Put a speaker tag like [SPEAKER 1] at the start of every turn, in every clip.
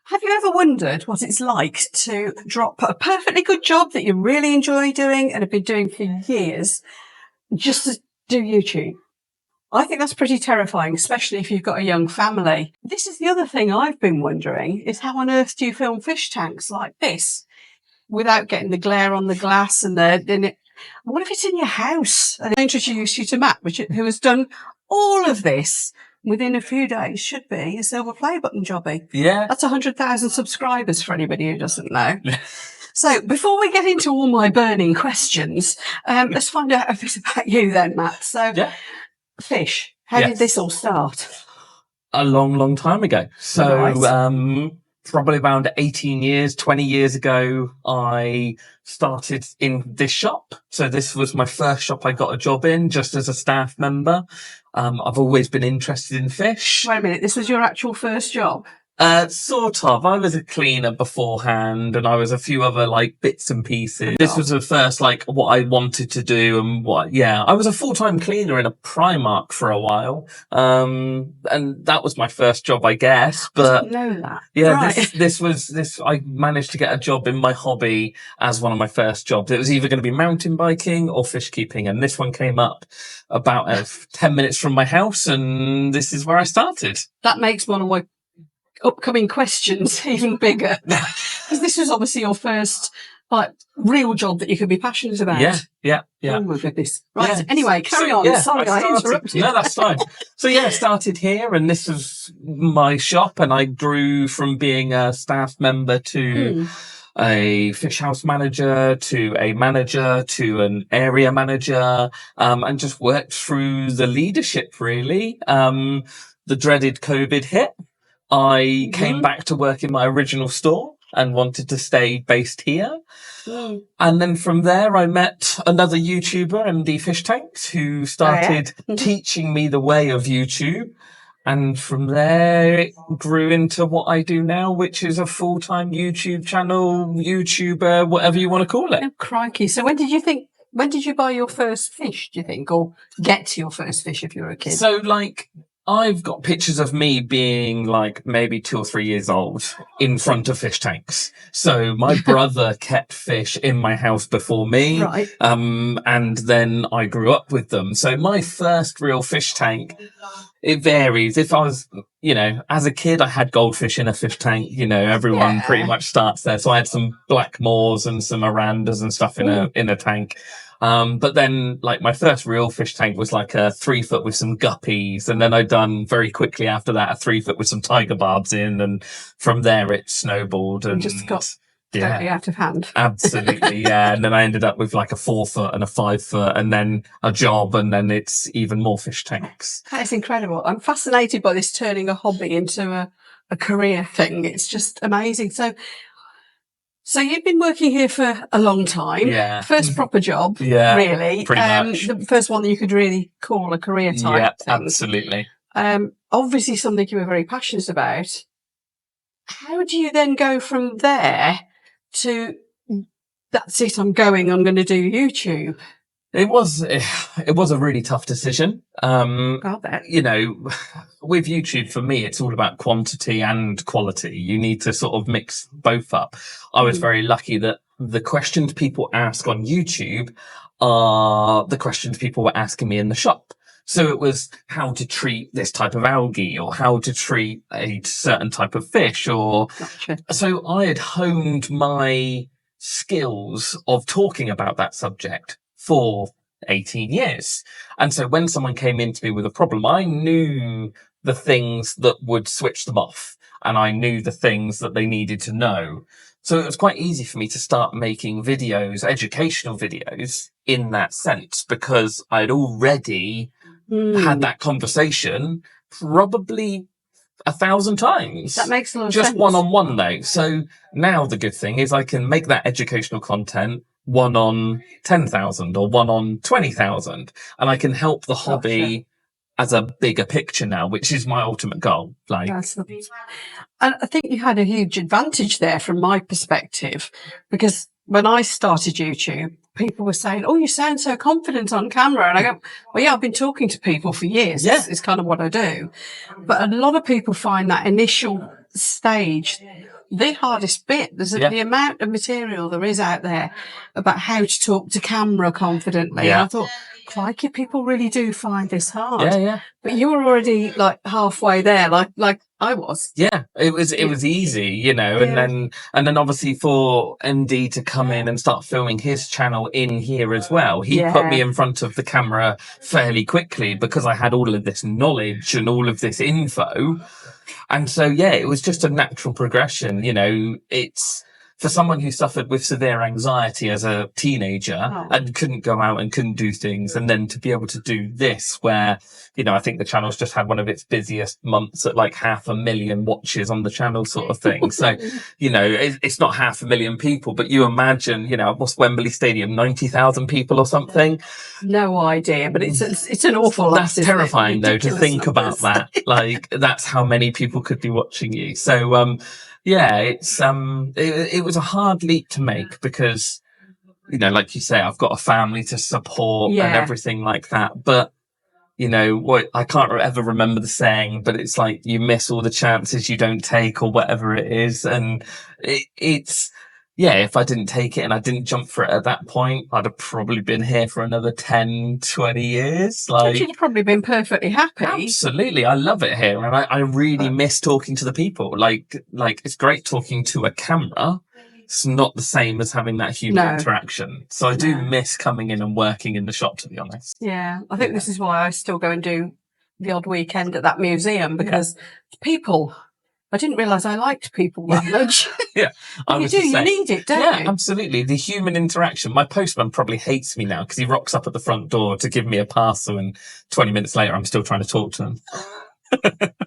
[SPEAKER 1] Have you ever wondered what it's like to drop a perfectly good job that you really enjoy doing and have been doing for years just to do YouTube? I think that's pretty terrifying, especially if you've got a young family. This is the other thing I've been wondering, is how on earth do you film fish tanks like this without getting the glare on the glass and what if it's in your house? And I introduce you to Matt, who has done all of this within a few days, should be a silver play button jobby.
[SPEAKER 2] Yeah.
[SPEAKER 1] That's 100,000 subscribers for anybody who doesn't know. So before we get into all my burning questions, let's find out a bit about you then, Matt. So fish, how did this all start?
[SPEAKER 2] A long time ago. So, probably around 20 years ago, I started in this shop. So this was my first shop I got a job in, just as a staff member. I've always been interested in fish.
[SPEAKER 1] Wait a minute, this was your actual first job?
[SPEAKER 2] Sort of. I was a cleaner beforehand, and I was a few other bits and pieces. This was the first what I wanted to do, and I was a full-time cleaner in a Primark for a while, and that was my first job, I guess. But
[SPEAKER 1] I didn't know that.
[SPEAKER 2] Yeah,
[SPEAKER 1] right.
[SPEAKER 2] this. I managed to get a job in my hobby as one of my first jobs. It was either going to be mountain biking or fish keeping, and this one came up about 10 minutes from my house, and this is where I started.
[SPEAKER 1] That makes one of my upcoming questions even bigger, because this was obviously your first real job that you could be passionate about.
[SPEAKER 2] Yeah.
[SPEAKER 1] Oh my goodness. Right. Anyway, carry on. Sorry, I interrupted you.
[SPEAKER 2] No, that's fine. So I started here, and this was my shop, and I grew from being a staff member to a fish house manager, to a manager, to an area manager, and just worked through the leadership really. The dreaded COVID hit. I came back to work in my original store and wanted to stay based here. And then from there, I met another YouTuber, MD Fish Tanks, who started teaching me the way of YouTube. And from there, it grew into what I do now, which is a full-time YouTube channel, YouTuber, whatever you want to call it.
[SPEAKER 1] Oh, crikey. So when did you buy your first fish, do you think, or get your first fish if you were a kid?
[SPEAKER 2] So I've got pictures of me being maybe 2 or 3 years old in front of fish tanks. So my brother kept fish in my house before me.
[SPEAKER 1] Right.
[SPEAKER 2] And then I grew up with them. So my first real fish tank, it varies. If I was, as a kid, I had goldfish in a fish tank. Everyone pretty much starts there. So I had some Blackmores and some Mirandas and stuff in a tank. But then my first real fish tank was a 3 foot with some guppies. And then I'd done very quickly after that, a 3 foot with some tiger barbs in. And from there it snowballed and
[SPEAKER 1] just got totally out of hand.
[SPEAKER 2] Absolutely. Yeah. And then I ended up with a 4 foot and a 5 foot and then a job. And then it's even more fish tanks.
[SPEAKER 1] That is incredible. I'm fascinated by this turning a hobby into a career thing. It's just amazing. So you've been working here for a long time.
[SPEAKER 2] Yeah.
[SPEAKER 1] First proper job, really.
[SPEAKER 2] Pretty much.
[SPEAKER 1] The first one that you could really call a career type thing.
[SPEAKER 2] Absolutely.
[SPEAKER 1] Obviously something you were very passionate about. How do you then go from there to, that's it, I'm going to do YouTube?
[SPEAKER 2] It was a really tough decision.
[SPEAKER 1] Got that.
[SPEAKER 2] With YouTube, for me, it's all about quantity and quality. You need to sort of mix both up. I was very lucky that the questions people ask on YouTube are the questions people were asking me in the shop. So it was how to treat this type of algae or how to treat a certain type of fish
[SPEAKER 1] Gotcha.
[SPEAKER 2] So I had honed my skills of talking about that subject for 18 years. And so when someone came into me with a problem, I knew the things that would switch them off and I knew the things that they needed to know. So it was quite easy for me to start making videos, educational videos in that sense, because I'd already had that conversation probably 1,000 times.
[SPEAKER 1] That makes a lot of sense.
[SPEAKER 2] Just one-on-one though. So now the good thing is I can make that educational content 1 on 10,000 or 1 on 20,000. And I can help the hobby as a bigger picture now, which is my ultimate goal.
[SPEAKER 1] And I think you had a huge advantage there from my perspective, because when I started YouTube, people were saying, oh, you sound so confident on camera. And I go, well, yeah, I've been talking to people for years. Yeah. It's kind of what I do. But a lot of people find that initial stage the hardest bit. There's the amount of material there is out there about how to talk to camera confidently. And I thought, crikey, people really do find this hard.
[SPEAKER 2] Yeah.
[SPEAKER 1] But you were already like halfway there, like I was.
[SPEAKER 2] Yeah, it was easy, you know, and then obviously for MD to come in and start filming his channel in here as well, he put me in front of the camera fairly quickly because I had all of this knowledge and all of this info. And so, it was just a natural progression. You know, it's for someone who suffered with severe anxiety as a teenager and couldn't go out and couldn't do things. And then to be able to do this where, you know, I think the channel's just had one of its busiest months at like 500,000 watches on the channel sort of thing. So, you know, it's not 500,000 people, but you imagine, you know, what's Wembley Stadium, 90,000 people or something?
[SPEAKER 1] No idea, but it's an awful lot.
[SPEAKER 2] That's terrifying though, to think about that. Like, that's how many people could be watching you. So, it was a hard leap to make because, you know, like you say, I've got a family to support and everything like that. But, you know, what I can't ever remember the saying, but it's like you miss all the chances you don't take or whatever it is. And it's if I didn't take it and I didn't jump for it at that point, I'd have probably been here for another 10, 20 years. Like,
[SPEAKER 1] you'd probably been perfectly happy.
[SPEAKER 2] Absolutely. I love it here. And I really miss talking to the people. Like it's great talking to a camera. It's not the same as having that human interaction. So I do miss coming in and working in the shop, to be honest.
[SPEAKER 1] Yeah. I think this is why I still go and do the odd weekend at that museum because people... I didn't realise I liked people that much.
[SPEAKER 2] You
[SPEAKER 1] need it, don't you?
[SPEAKER 2] Yeah, absolutely. The human interaction. My postman probably hates me now because he rocks up at the front door to give me a parcel and 20 minutes later I'm still trying to talk to him.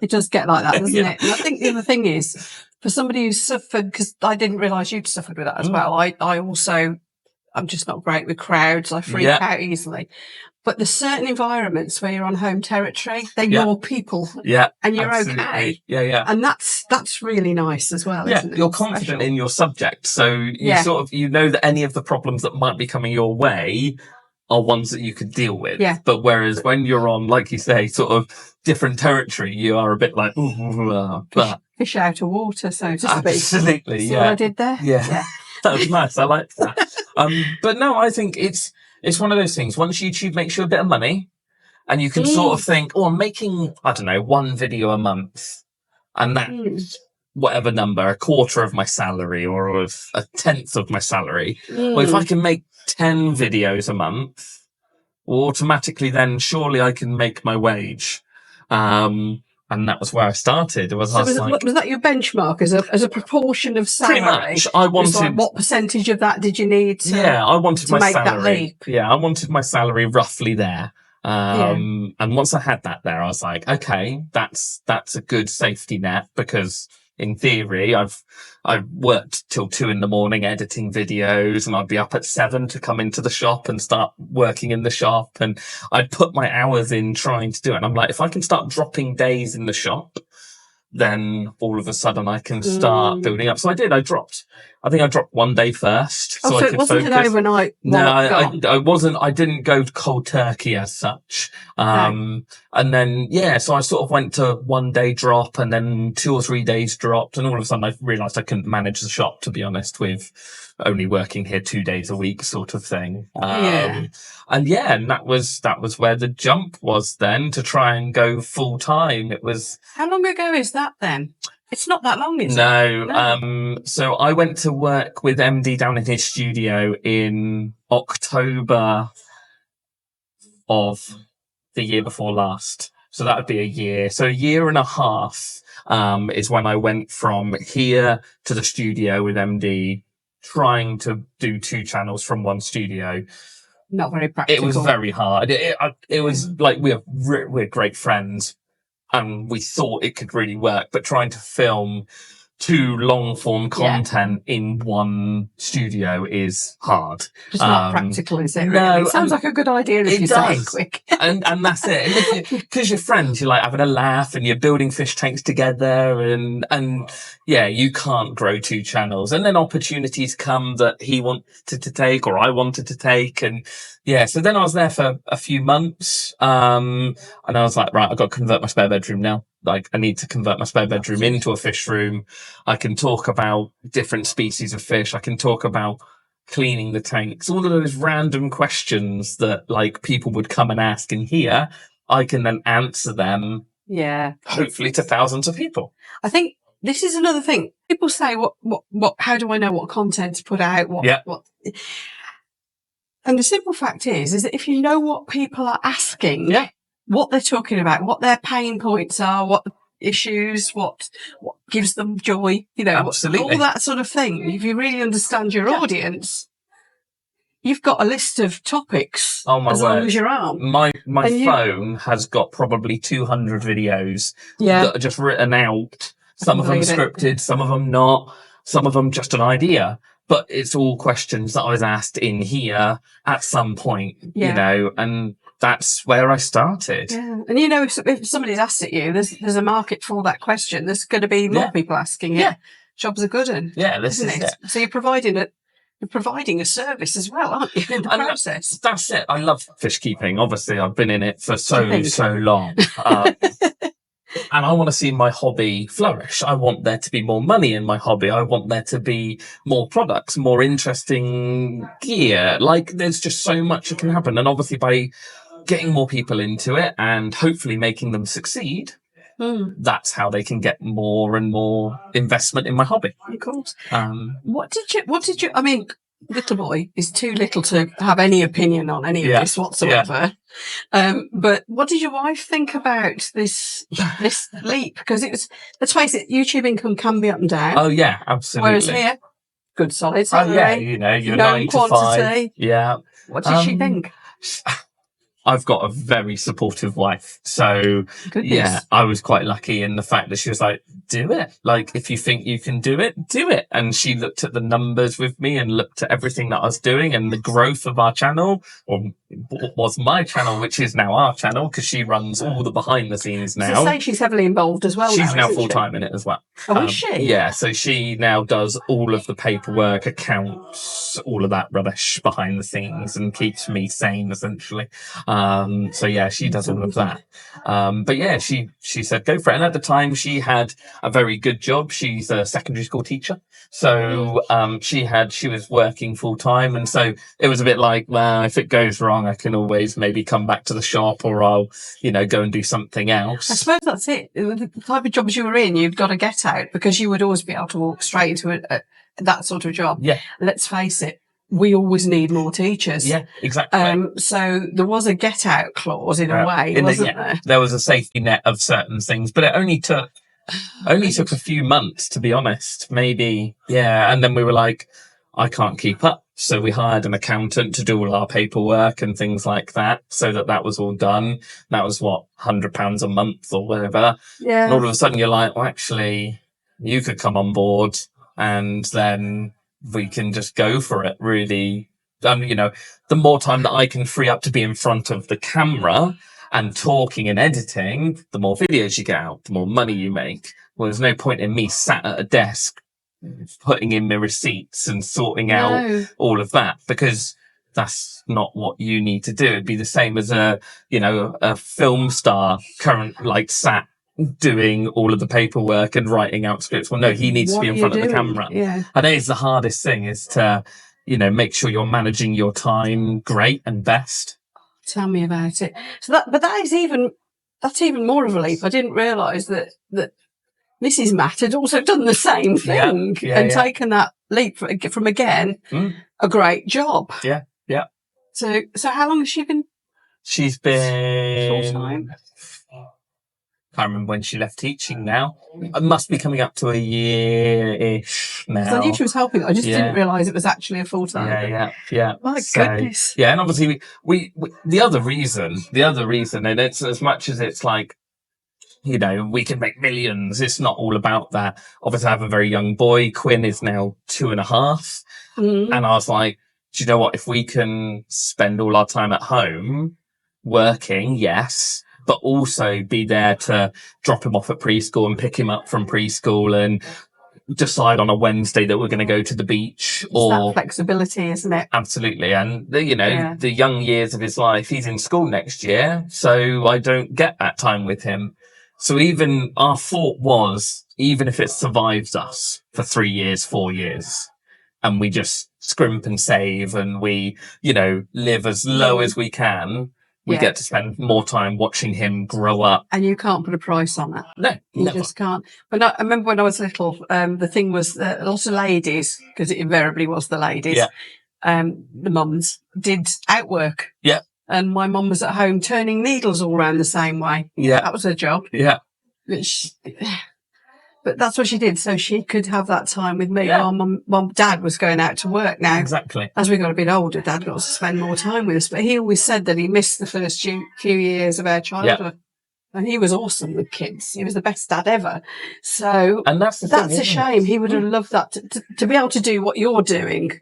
[SPEAKER 1] It does get like that, doesn't it? And I think the other thing is, for somebody who's suffered, because I didn't realise you'd suffered with that as well, I'm just not great with crowds. I freak out easily. But there's certain environments where you're on home territory, they're your people.
[SPEAKER 2] Yeah.
[SPEAKER 1] And you're
[SPEAKER 2] absolutely.
[SPEAKER 1] okay.
[SPEAKER 2] Yeah.
[SPEAKER 1] And that's really nice as well, isn't it?
[SPEAKER 2] You're confident in your subject. So you sort of, you know that any of the problems that might be coming your way are ones that you could deal with.
[SPEAKER 1] Yeah.
[SPEAKER 2] But whereas when you're on, like you say, sort of different territory, you are a bit like, but
[SPEAKER 1] fish out of water, so to speak.
[SPEAKER 2] Absolutely.
[SPEAKER 1] See what I did there?
[SPEAKER 2] Yeah. That was nice. I like that. But no, I think it's one of those things. Once YouTube makes you a bit of money and you can sort of think, I'm making, I don't know, one video a month and that's whatever number, a quarter of my salary or a tenth of my salary. Well, if I can make 10 videos a month, automatically then surely I can make my wage. And that was where I started. Was that your benchmark as a proportion of salary? Pretty much. I wanted,
[SPEAKER 1] like, what percentage of that did you need to,
[SPEAKER 2] I wanted
[SPEAKER 1] to
[SPEAKER 2] my
[SPEAKER 1] make
[SPEAKER 2] salary.
[SPEAKER 1] that leap?
[SPEAKER 2] Yeah, I wanted my salary roughly there. And once I had that there, I was like, okay, that's a good safety net because in theory, I've worked till 2 a.m. editing videos and I'd be up at 7 to come into the shop and start working in the shop. And I'd put my hours in trying to do it. And I'm like, if I can start dropping days in the shop, then all of a sudden I can start building up. So I did. I think I dropped one day first.
[SPEAKER 1] So it wasn't an overnight.
[SPEAKER 2] No, I wasn't. I didn't go cold turkey as such. And then, so I sort of went to 1 day drop and then 2 or 3 days dropped. And all of a sudden I realized I couldn't manage the shop, to be honest, with only working here 2 days a week sort of thing. And that was where the jump was then to try and go full time. It was.
[SPEAKER 1] How long ago is that then? It's not that long, is it?
[SPEAKER 2] No. So I went to work with MD down in his studio in October of the year before last. So that would be a year. So a year and a half is when I went from here to the studio with MD, trying to do 2 channels from one studio.
[SPEAKER 1] Not very practical.
[SPEAKER 2] It was very hard. It was like we're great friends. And we thought it could really work, but trying to film 2 long form content in one studio is hard.
[SPEAKER 1] It's not practical, is it? Really?
[SPEAKER 2] No,
[SPEAKER 1] it sounds like a good idea if you say it quick.
[SPEAKER 2] and that's it. Because you're friends, you're like having a laugh and you're building fish tanks together and you can't grow 2 channels. And then opportunities come that he wanted to take or I wanted to take. And so then I was there for a few months. And I was like, right, I've got to convert my spare bedroom now. like I need to convert my spare bedroom into a fish room. I can talk about different species of fish. I can talk about cleaning the tanks, all of those random questions that like people would come and ask in here. I can then answer them.
[SPEAKER 1] Yeah.
[SPEAKER 2] Hopefully to thousands of people.
[SPEAKER 1] I think this is another thing. People say, what, how do I know what content to put out? What? And the simple fact is that if you know what people are asking, what they're talking about, what their pain points are, what the issues, what gives them joy, you know, all that sort of thing. If you really understand your audience, you've got a list of topics as long as your arm.
[SPEAKER 2] My phone has got probably 200 videos that are just written out. Some of them scripted, some of them not, some of them just an idea. But it's all questions that I was asked in here at some point, you know, and that's where I started.
[SPEAKER 1] Yeah. And, you know, if somebody's asked it you, there's a market for that question. There's going to be more people asking it. Yeah. Jobs are good. And,
[SPEAKER 2] this is it.
[SPEAKER 1] So you're providing a service as well, aren't you, in the process?
[SPEAKER 2] That's it. I love fish keeping. Obviously, I've been in it for so long. And I want to see my hobby flourish. I want there to be more money in my hobby. I want there to be more products, more interesting gear. Like, there's just so much that can happen. And obviously, by getting more people into it and hopefully making them succeed, that's how they can get more and more investment in my hobby.
[SPEAKER 1] Of course. What did you, I mean, little boy is too little to have any opinion on any of this whatsoever. But what did your wife think about this leap? Because it was, let's face it, YouTube income can be up and down.
[SPEAKER 2] Oh yeah, absolutely.
[SPEAKER 1] Whereas here, good solid salary.
[SPEAKER 2] Oh yeah, you know, you're 9 to 5. Yeah.
[SPEAKER 1] What did she think?
[SPEAKER 2] I've got a very supportive wife. So yeah, I was quite lucky in the fact that she was like, do it. Like, if you think you can do it, do it. And she looked at the numbers with me and looked at everything that I was doing and the growth of our channel, or was my channel, which is now our channel, because she runs all the behind the scenes now.
[SPEAKER 1] So say she's heavily involved as well.
[SPEAKER 2] She's now full time in it as well.
[SPEAKER 1] Oh, is she?
[SPEAKER 2] Yeah. So she now does all of the paperwork, accounts, all of that rubbish behind the scenes and keeps me sane essentially. So yeah, she does all of that. But yeah, she said, go for it. And at the time she had a very good job. She's a secondary school teacher. So, she was working full time. And so it was a bit like, well, if it goes wrong, I can always maybe come back to the shop, or I'll, go and do something else.
[SPEAKER 1] I suppose that's it. The type of jobs you were in, you've got to get out, because you would always be able to walk straight into that sort of job. Yeah. Let's face it. We always need more teachers.
[SPEAKER 2] Yeah, exactly.
[SPEAKER 1] So there was a get out clause in a way, wasn't there?
[SPEAKER 2] There was a safety net of certain things, but it only took a few months, to be honest, maybe. Yeah. And then we were like, I can't keep up. So we hired an accountant to do all our paperwork and things like that, so that was all done. That was £100 a month or whatever. Yeah. And all of a sudden you're like, well, actually, you could come on board and then we can just go for it, really. The more time that I can free up to be in front of the camera and talking and editing, the more videos you get out, the more money you make. Well, there's no point in me sat at a desk putting in my receipts and sorting out all of that, because that's not what you need to do. It'd be the same as a film star sat doing all of the paperwork and writing out scripts. Well, no, he needs to be in front of the camera. Yeah. And that is the hardest thing, is to, make sure you're managing your time great and best.
[SPEAKER 1] Tell me about it. So that's even more of a leap. I didn't realise that Mrs. Matt had also done the same thing and taken that leap from again, a great job.
[SPEAKER 2] Yeah. Yeah.
[SPEAKER 1] So how long has she been?
[SPEAKER 2] She's been
[SPEAKER 1] full time.
[SPEAKER 2] Can't remember when she left teaching now. It must be coming up to a year-ish now.
[SPEAKER 1] I knew she was helping. I just didn't realise it was actually a full-time.
[SPEAKER 2] Yeah.
[SPEAKER 1] My goodness.
[SPEAKER 2] Yeah, and obviously we the other reason, and it's as much as it's like, we can make millions, it's not all about that. Obviously I have a very young boy. Quinn is now 2.5. And I was like, do you know what? If we can spend all our time at home working, yes, but also be there to drop him off at preschool and pick him up from preschool and decide on a Wednesday that we're going to go to the beach.
[SPEAKER 1] It's that flexibility, isn't it?
[SPEAKER 2] Absolutely. And the young years of his life, he's in school next year, so I don't get that time with him. So even our thought was, even if it survives us for 3 years, 4 years, and we just scrimp and save and we, live as low as we can, we get to spend more time watching him grow up.
[SPEAKER 1] And you can't put a price on that.
[SPEAKER 2] No,
[SPEAKER 1] you
[SPEAKER 2] never.
[SPEAKER 1] just can't. But I remember when I was little, the thing was that a lot of ladies, because it invariably was the ladies, the mums, did outwork.
[SPEAKER 2] Yeah.
[SPEAKER 1] And my mum was at home turning needles all around the same way.
[SPEAKER 2] Yeah.
[SPEAKER 1] That was her job.
[SPEAKER 2] Yeah.
[SPEAKER 1] But that's what she did, so she could have that time with me while Dad was going out to work. Now,
[SPEAKER 2] exactly.
[SPEAKER 1] As we got a bit older, Dad got to spend more time with us. But he always said that he missed the first few years of our childhood. And he was awesome with kids. He was the best dad ever. So
[SPEAKER 2] and that's
[SPEAKER 1] a shame. He would have loved that. To be able to do what you're doing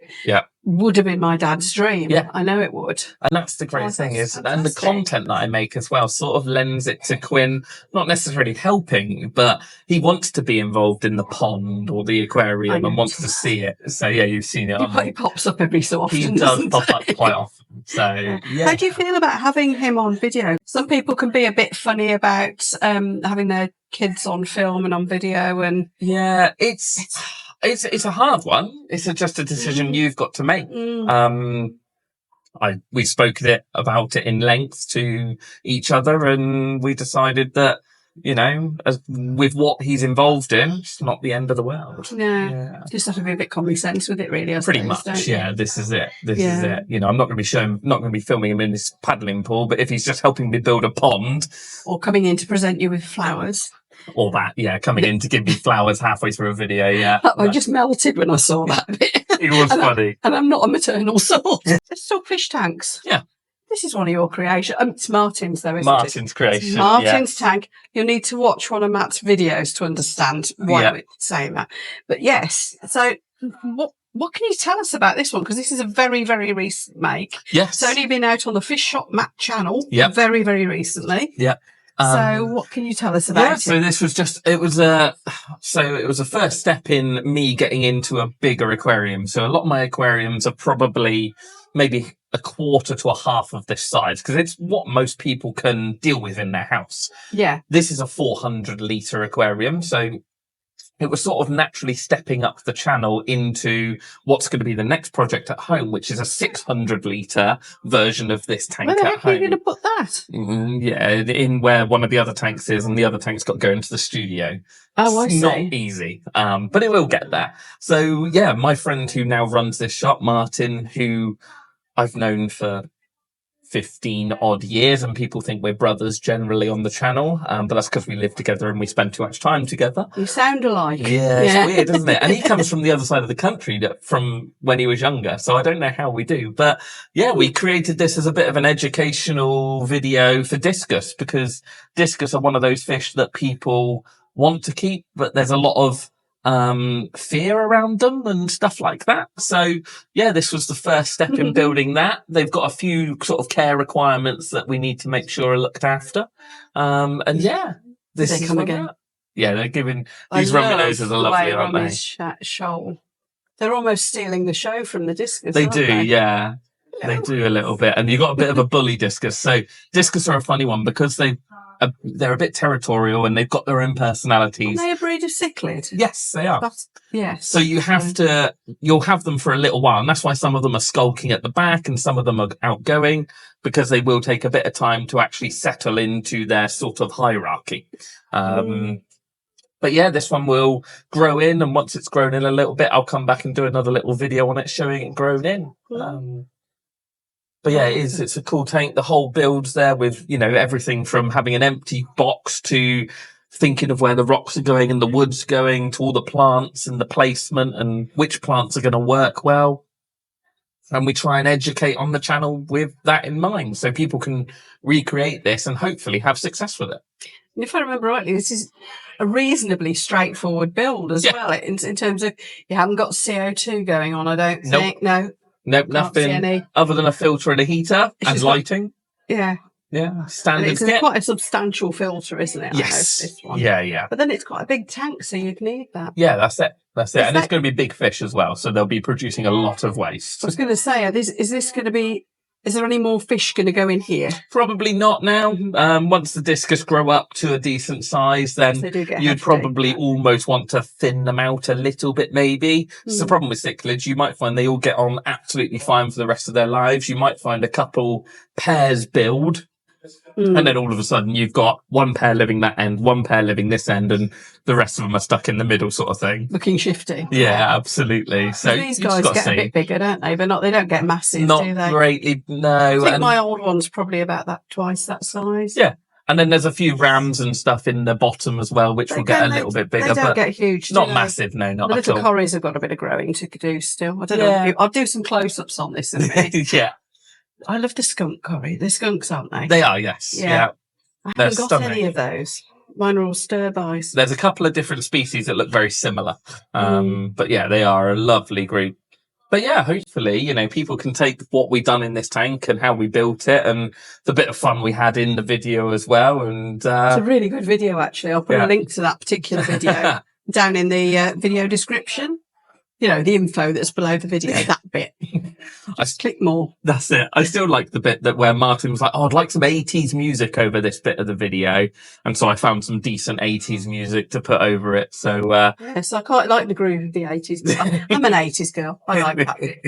[SPEAKER 1] would have been my dad's dream. Yeah. I know it would.
[SPEAKER 2] And that's the great thing is, and the content that I make as well sort of lends it to Quinn, not necessarily helping, but he wants to be involved in the pond or the aquarium and wants to see it. So you've seen it.
[SPEAKER 1] He pops up every so often.
[SPEAKER 2] He does pop up quite often. So
[SPEAKER 1] How do you feel about having him on video? Some people can be a bit funny about having their kids on film and on video, and
[SPEAKER 2] it's a hard one. It's just a decision you've got to make. We spoke about it in length to each other, and we decided that, as with what he's involved in, it's not the end of the world.
[SPEAKER 1] Yeah. Just have to be a bit common sense with it, really.
[SPEAKER 2] Pretty much, this is it. This is it. I'm not going to be filming him in this paddling pool, but if he's just helping me build a pond,
[SPEAKER 1] or coming in to present you with flowers.
[SPEAKER 2] Or that, coming in to give me flowers halfway through a video,
[SPEAKER 1] I just melted when I saw that bit.
[SPEAKER 2] It was funny.
[SPEAKER 1] And I'm not a maternal sort. Let's talk fish tanks.
[SPEAKER 2] Yeah.
[SPEAKER 1] This is one of your creations. It's Martin's, though, isn't
[SPEAKER 2] Martin's
[SPEAKER 1] it?
[SPEAKER 2] creation.
[SPEAKER 1] Martin's tank. You'll need to watch one of Matt's videos to understand why we're saying that. But yes, so what can you tell us about this one? Because this is a very, very recent make.
[SPEAKER 2] Yes.
[SPEAKER 1] It's only been out on the Fish Shop Matt channel very, very recently.
[SPEAKER 2] Yeah.
[SPEAKER 1] So what can you tell us about it?
[SPEAKER 2] So this was it was a first step in me getting into a bigger aquarium. So a lot of my aquariums are probably maybe a quarter to a half of this size, because it's what most people can deal with in their house.
[SPEAKER 1] Yeah.
[SPEAKER 2] This is a 400 litre aquarium. So it was sort of naturally stepping up the channel into what's going to be the next project at home, which is a 600 litre version of this tank at home.
[SPEAKER 1] Where the heck are you going to put that?
[SPEAKER 2] In where one of the other tanks is, and the other tank's got to go into the studio.
[SPEAKER 1] Oh, I see.
[SPEAKER 2] Not easy, but it will get there. So, my friend who now runs this shop, Martin, who I've known for 15 odd years, and people think we're brothers generally on the channel, but that's because we live together and we spend too much time together.
[SPEAKER 1] You sound alike.
[SPEAKER 2] Yeah, it's weird, isn't it? And he comes from the other side of the country from when he was younger, so I don't know how we do. But we created this as a bit of an educational video for Discus, because Discus are one of those fish that people want to keep, but there's a lot of fear around them and stuff like that. So this was the first step in building that. They've got a few sort of care requirements that we need to make sure are looked after. This
[SPEAKER 1] they
[SPEAKER 2] is
[SPEAKER 1] come again.
[SPEAKER 2] They're giving these rummy noses are lovely, aren't they?
[SPEAKER 1] Shoal. They're almost stealing the show from the Discus.
[SPEAKER 2] They do, yeah. They do a little bit, and you've got a bit of a bully Discus. So Discus are a funny one because they're a bit territorial and they've got their own personalities.
[SPEAKER 1] Are they a breed of cichlid?
[SPEAKER 2] Yes, they are.
[SPEAKER 1] Yes.
[SPEAKER 2] So you'll have them for a little while, and that's why some of them are skulking at the back and some of them are outgoing, because they will take a bit of time to actually settle into their sort of hierarchy. But this one will grow in, and once it's grown in a little bit, I'll come back and do another little video on it showing it grown in. But it's a cool tank. The whole build's there with, everything from having an empty box to thinking of where the rocks are going and the wood's going, to all the plants and the placement and which plants are going to work well. And we try and educate on the channel with that in mind, so people can recreate this and hopefully have success with it.
[SPEAKER 1] And if I remember rightly, this is a reasonably straightforward build as well, in terms of you haven't got CO2 going on, I don't think. No.
[SPEAKER 2] Nope, nothing other than a filter and a heater and lighting.
[SPEAKER 1] Yeah,
[SPEAKER 2] standard.
[SPEAKER 1] It's quite a substantial filter, isn't it?
[SPEAKER 2] Yes.
[SPEAKER 1] This one.
[SPEAKER 2] Yeah.
[SPEAKER 1] But then it's quite a big tank, so you'd need that.
[SPEAKER 2] Yeah, that's it. And it's going to be big fish as well, so they'll be producing a lot of waste.
[SPEAKER 1] I was going to say, is this going to be Is there any more fish going to go in here?
[SPEAKER 2] Probably not now. Once the discus grow up to a decent size, then you'd probably almost want to thin them out a little bit, maybe. It's the problem with cichlids. You might find they all get on absolutely fine for the rest of their lives. You might find a couple pairs build, and then all of a sudden you've got one pair living that end, one pair living this end, and the rest of them are stuck in the middle, sort of thing.
[SPEAKER 1] Looking shifty.
[SPEAKER 2] Yeah, absolutely. So
[SPEAKER 1] these guys get a bit bigger, don't they? But they don't get massive,
[SPEAKER 2] not
[SPEAKER 1] do they?
[SPEAKER 2] Greatly, no.
[SPEAKER 1] I think my old one's probably about twice that size.
[SPEAKER 2] Yeah. And then there's a few rams and stuff in the bottom as well, which will get a little bit bigger.
[SPEAKER 1] They don't get huge.
[SPEAKER 2] Not massive, no, not at all.
[SPEAKER 1] The little corries have got a bit of growing to do still. I don't know. I'll do some close-ups on this in a minute.
[SPEAKER 2] Yeah.
[SPEAKER 1] I love the skunk corrie. They're skunks, aren't they?
[SPEAKER 2] They are, yes. Yeah.
[SPEAKER 1] I haven't got any of those. Mine are all stir-bys.
[SPEAKER 2] There's a couple of different species that look very similar. But yeah, they are a lovely group. But yeah, hopefully, people can take what we've done in this tank and how we built it and the bit of fun we had in the video as well. And
[SPEAKER 1] it's a really good video, actually. I'll put a link to that particular video down in the video description. The info that's below the video, that bit. Just click more.
[SPEAKER 2] That's it. I still like the bit where Martin was like, I'd like some 80s music over this bit of the video. And so I found some decent 80s music to put over it. So,
[SPEAKER 1] yes, I quite like the groove of the 80s. I'm an 80s girl. I like that bit.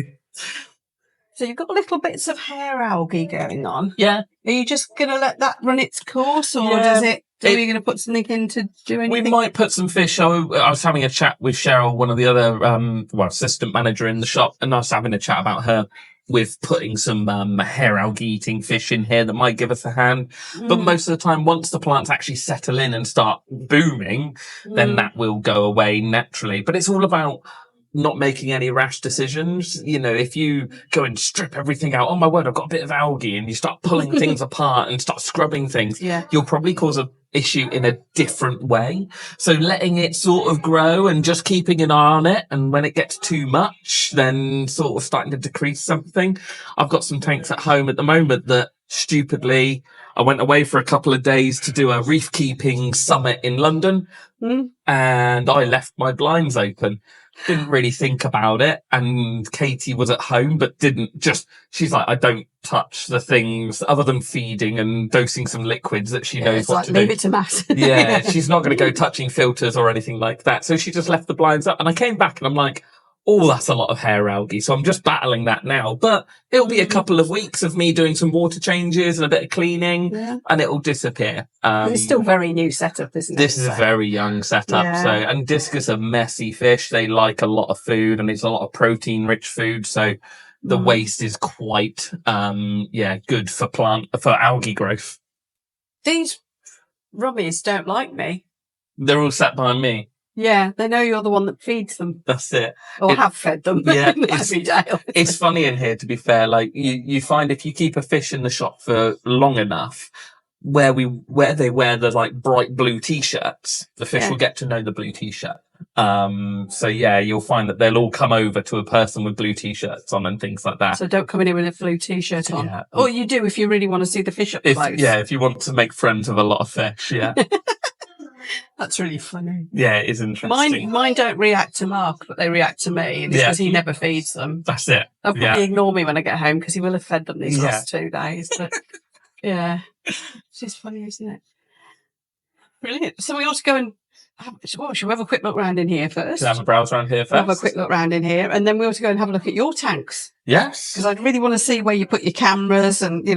[SPEAKER 1] So you've got little bits of hair algae going on.
[SPEAKER 2] Yeah.
[SPEAKER 1] Are you just going to let that run its course, or are you going to put something in to do anything?
[SPEAKER 2] We might put some fish. I was having a chat with Cheryl, one of the other assistant manager in the shop, and I was having a chat about her with putting some hair algae eating fish in here that might give us a hand. But most of the time, once the plants actually settle in and start booming, then that will go away naturally. But it's all about not making any rash decisions. If you go and strip everything out, oh my word, I've got a bit of algae, and you start pulling things apart and start scrubbing things, you'll probably cause an issue in a different way. So letting it sort of grow and just keeping an eye on it, and when it gets too much, then sort of starting to decrease something. I've got some tanks at home at the moment that stupidly, I went away for a couple of days to do a reef keeping summit in London, and I left my blinds open. Didn't really think about it, and Katie was at home, but she's like, I don't touch the things other than feeding and dosing some liquids that she knows what to do.
[SPEAKER 1] Leave it to Matt.
[SPEAKER 2] Yeah, she's not going to go touching filters or anything like that. So she just left the blinds up, and I came back and I'm like, oh, that's a lot of hair algae. So I'm just battling that now, but it'll be a couple of weeks of me doing some water changes and a bit of cleaning, and it'll disappear.
[SPEAKER 1] It's still very new setup, isn't it?
[SPEAKER 2] This is a very young setup. And discus are messy fish. They like a lot of food, and it's a lot of protein rich food. So the waste is quite, good for algae growth.
[SPEAKER 1] These rummies don't like me.
[SPEAKER 2] They're all sat by me.
[SPEAKER 1] Yeah, they know you're the one that feeds them.
[SPEAKER 2] That's it.
[SPEAKER 1] Or have fed them every day.
[SPEAKER 2] It's funny in here, to be fair. Like, you find if you keep a fish in the shop for long enough, where they wear the like bright blue t-shirts, the fish will get to know the blue t-shirt. So you'll find that they'll all come over to a person with blue t-shirts on and things like that.
[SPEAKER 1] So don't come in here with a blue t-shirt on. Yeah. Or you do if you really want to see the fish up close.
[SPEAKER 2] If you want to make friends with a lot of fish,
[SPEAKER 1] That's really funny.
[SPEAKER 2] Yeah, it is interesting.
[SPEAKER 1] Mine don't react to Mark, but they react to me. And it's because he never feeds them.
[SPEAKER 2] That's it.
[SPEAKER 1] They'll probably ignore me when I get home because he will have fed them these last 2 days. But it's just funny, isn't it? Brilliant. So we ought to go and should we have a quick look round in here first?
[SPEAKER 2] Have a browse around here first.
[SPEAKER 1] Have a quick look round in here, and then we ought to go and have a look at your tanks.
[SPEAKER 2] Yes.
[SPEAKER 1] Because I'd really want to see where you put your cameras and,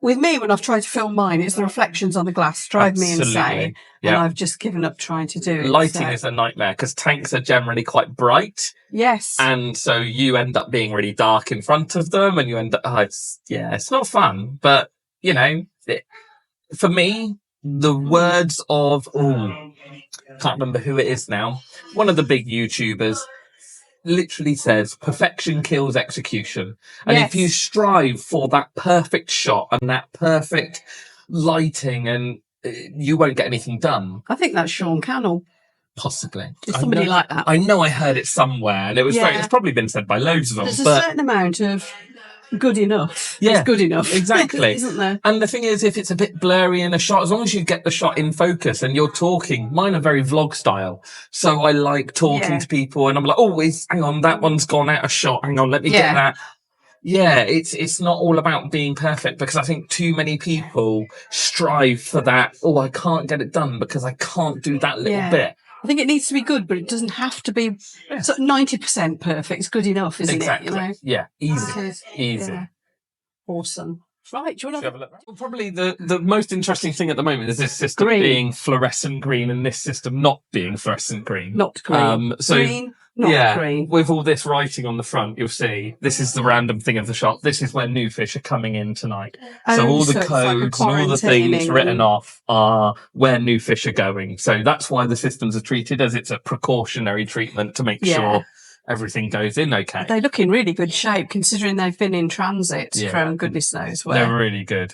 [SPEAKER 1] with me, when I've tried to film mine, it's the reflections on the glass drive me insane. And I've just given up trying to do it.
[SPEAKER 2] Lighting is a nightmare because tanks are generally quite bright.
[SPEAKER 1] Yes.
[SPEAKER 2] And so you end up being really dark in front of them, and you end up, it's not fun. But, for me, the words of, can't remember who it is now, one of the big YouTubers, literally says perfection kills execution. And if you strive for that perfect shot and that perfect lighting, and you won't get anything done.
[SPEAKER 1] I think that's Sean Cannell.
[SPEAKER 2] Possibly.
[SPEAKER 1] It's somebody like that.
[SPEAKER 2] I know I heard it somewhere, and it was it's probably been said by loads of them.
[SPEAKER 1] There's a certain amount of good enough.
[SPEAKER 2] Yeah,
[SPEAKER 1] it's good enough.
[SPEAKER 2] Exactly.
[SPEAKER 1] Isn't there?
[SPEAKER 2] And the thing is, if it's a bit blurry in a shot, as long as you get the shot in focus and you're talking, mine are very vlog style. So I like talking to people, and I'm like, hang on, that one's gone out of shot. Hang on, let me get that. Yeah, it's not all about being perfect, because I think too many people strive for that. Oh, I can't get it done because I can't do that little bit.
[SPEAKER 1] I think it needs to be good, but it doesn't have to be. So 90% perfect is good enough, isn't
[SPEAKER 2] Exactly.
[SPEAKER 1] it? You know?
[SPEAKER 2] Yeah, easy.
[SPEAKER 1] Yeah. Awesome. Right, do you want to
[SPEAKER 2] have a look? Well, probably the most interesting thing at the moment is this system
[SPEAKER 1] Green.
[SPEAKER 2] being fluorescent green and this system not being fluorescent green.
[SPEAKER 1] Not green.
[SPEAKER 2] So
[SPEAKER 1] Green, not green.
[SPEAKER 2] with all this writing on the front, you'll see this is the random thing of the shop. This is where new fish are coming in tonight. So all the
[SPEAKER 1] it's like a
[SPEAKER 2] codes and all the things
[SPEAKER 1] quarantining
[SPEAKER 2] written off are where new fish are going. So that's why the systems are treated as it's a precautionary treatment to make sure everything goes in okay.
[SPEAKER 1] They look in really good shape considering they've been in transit from goodness knows where.
[SPEAKER 2] They're really good.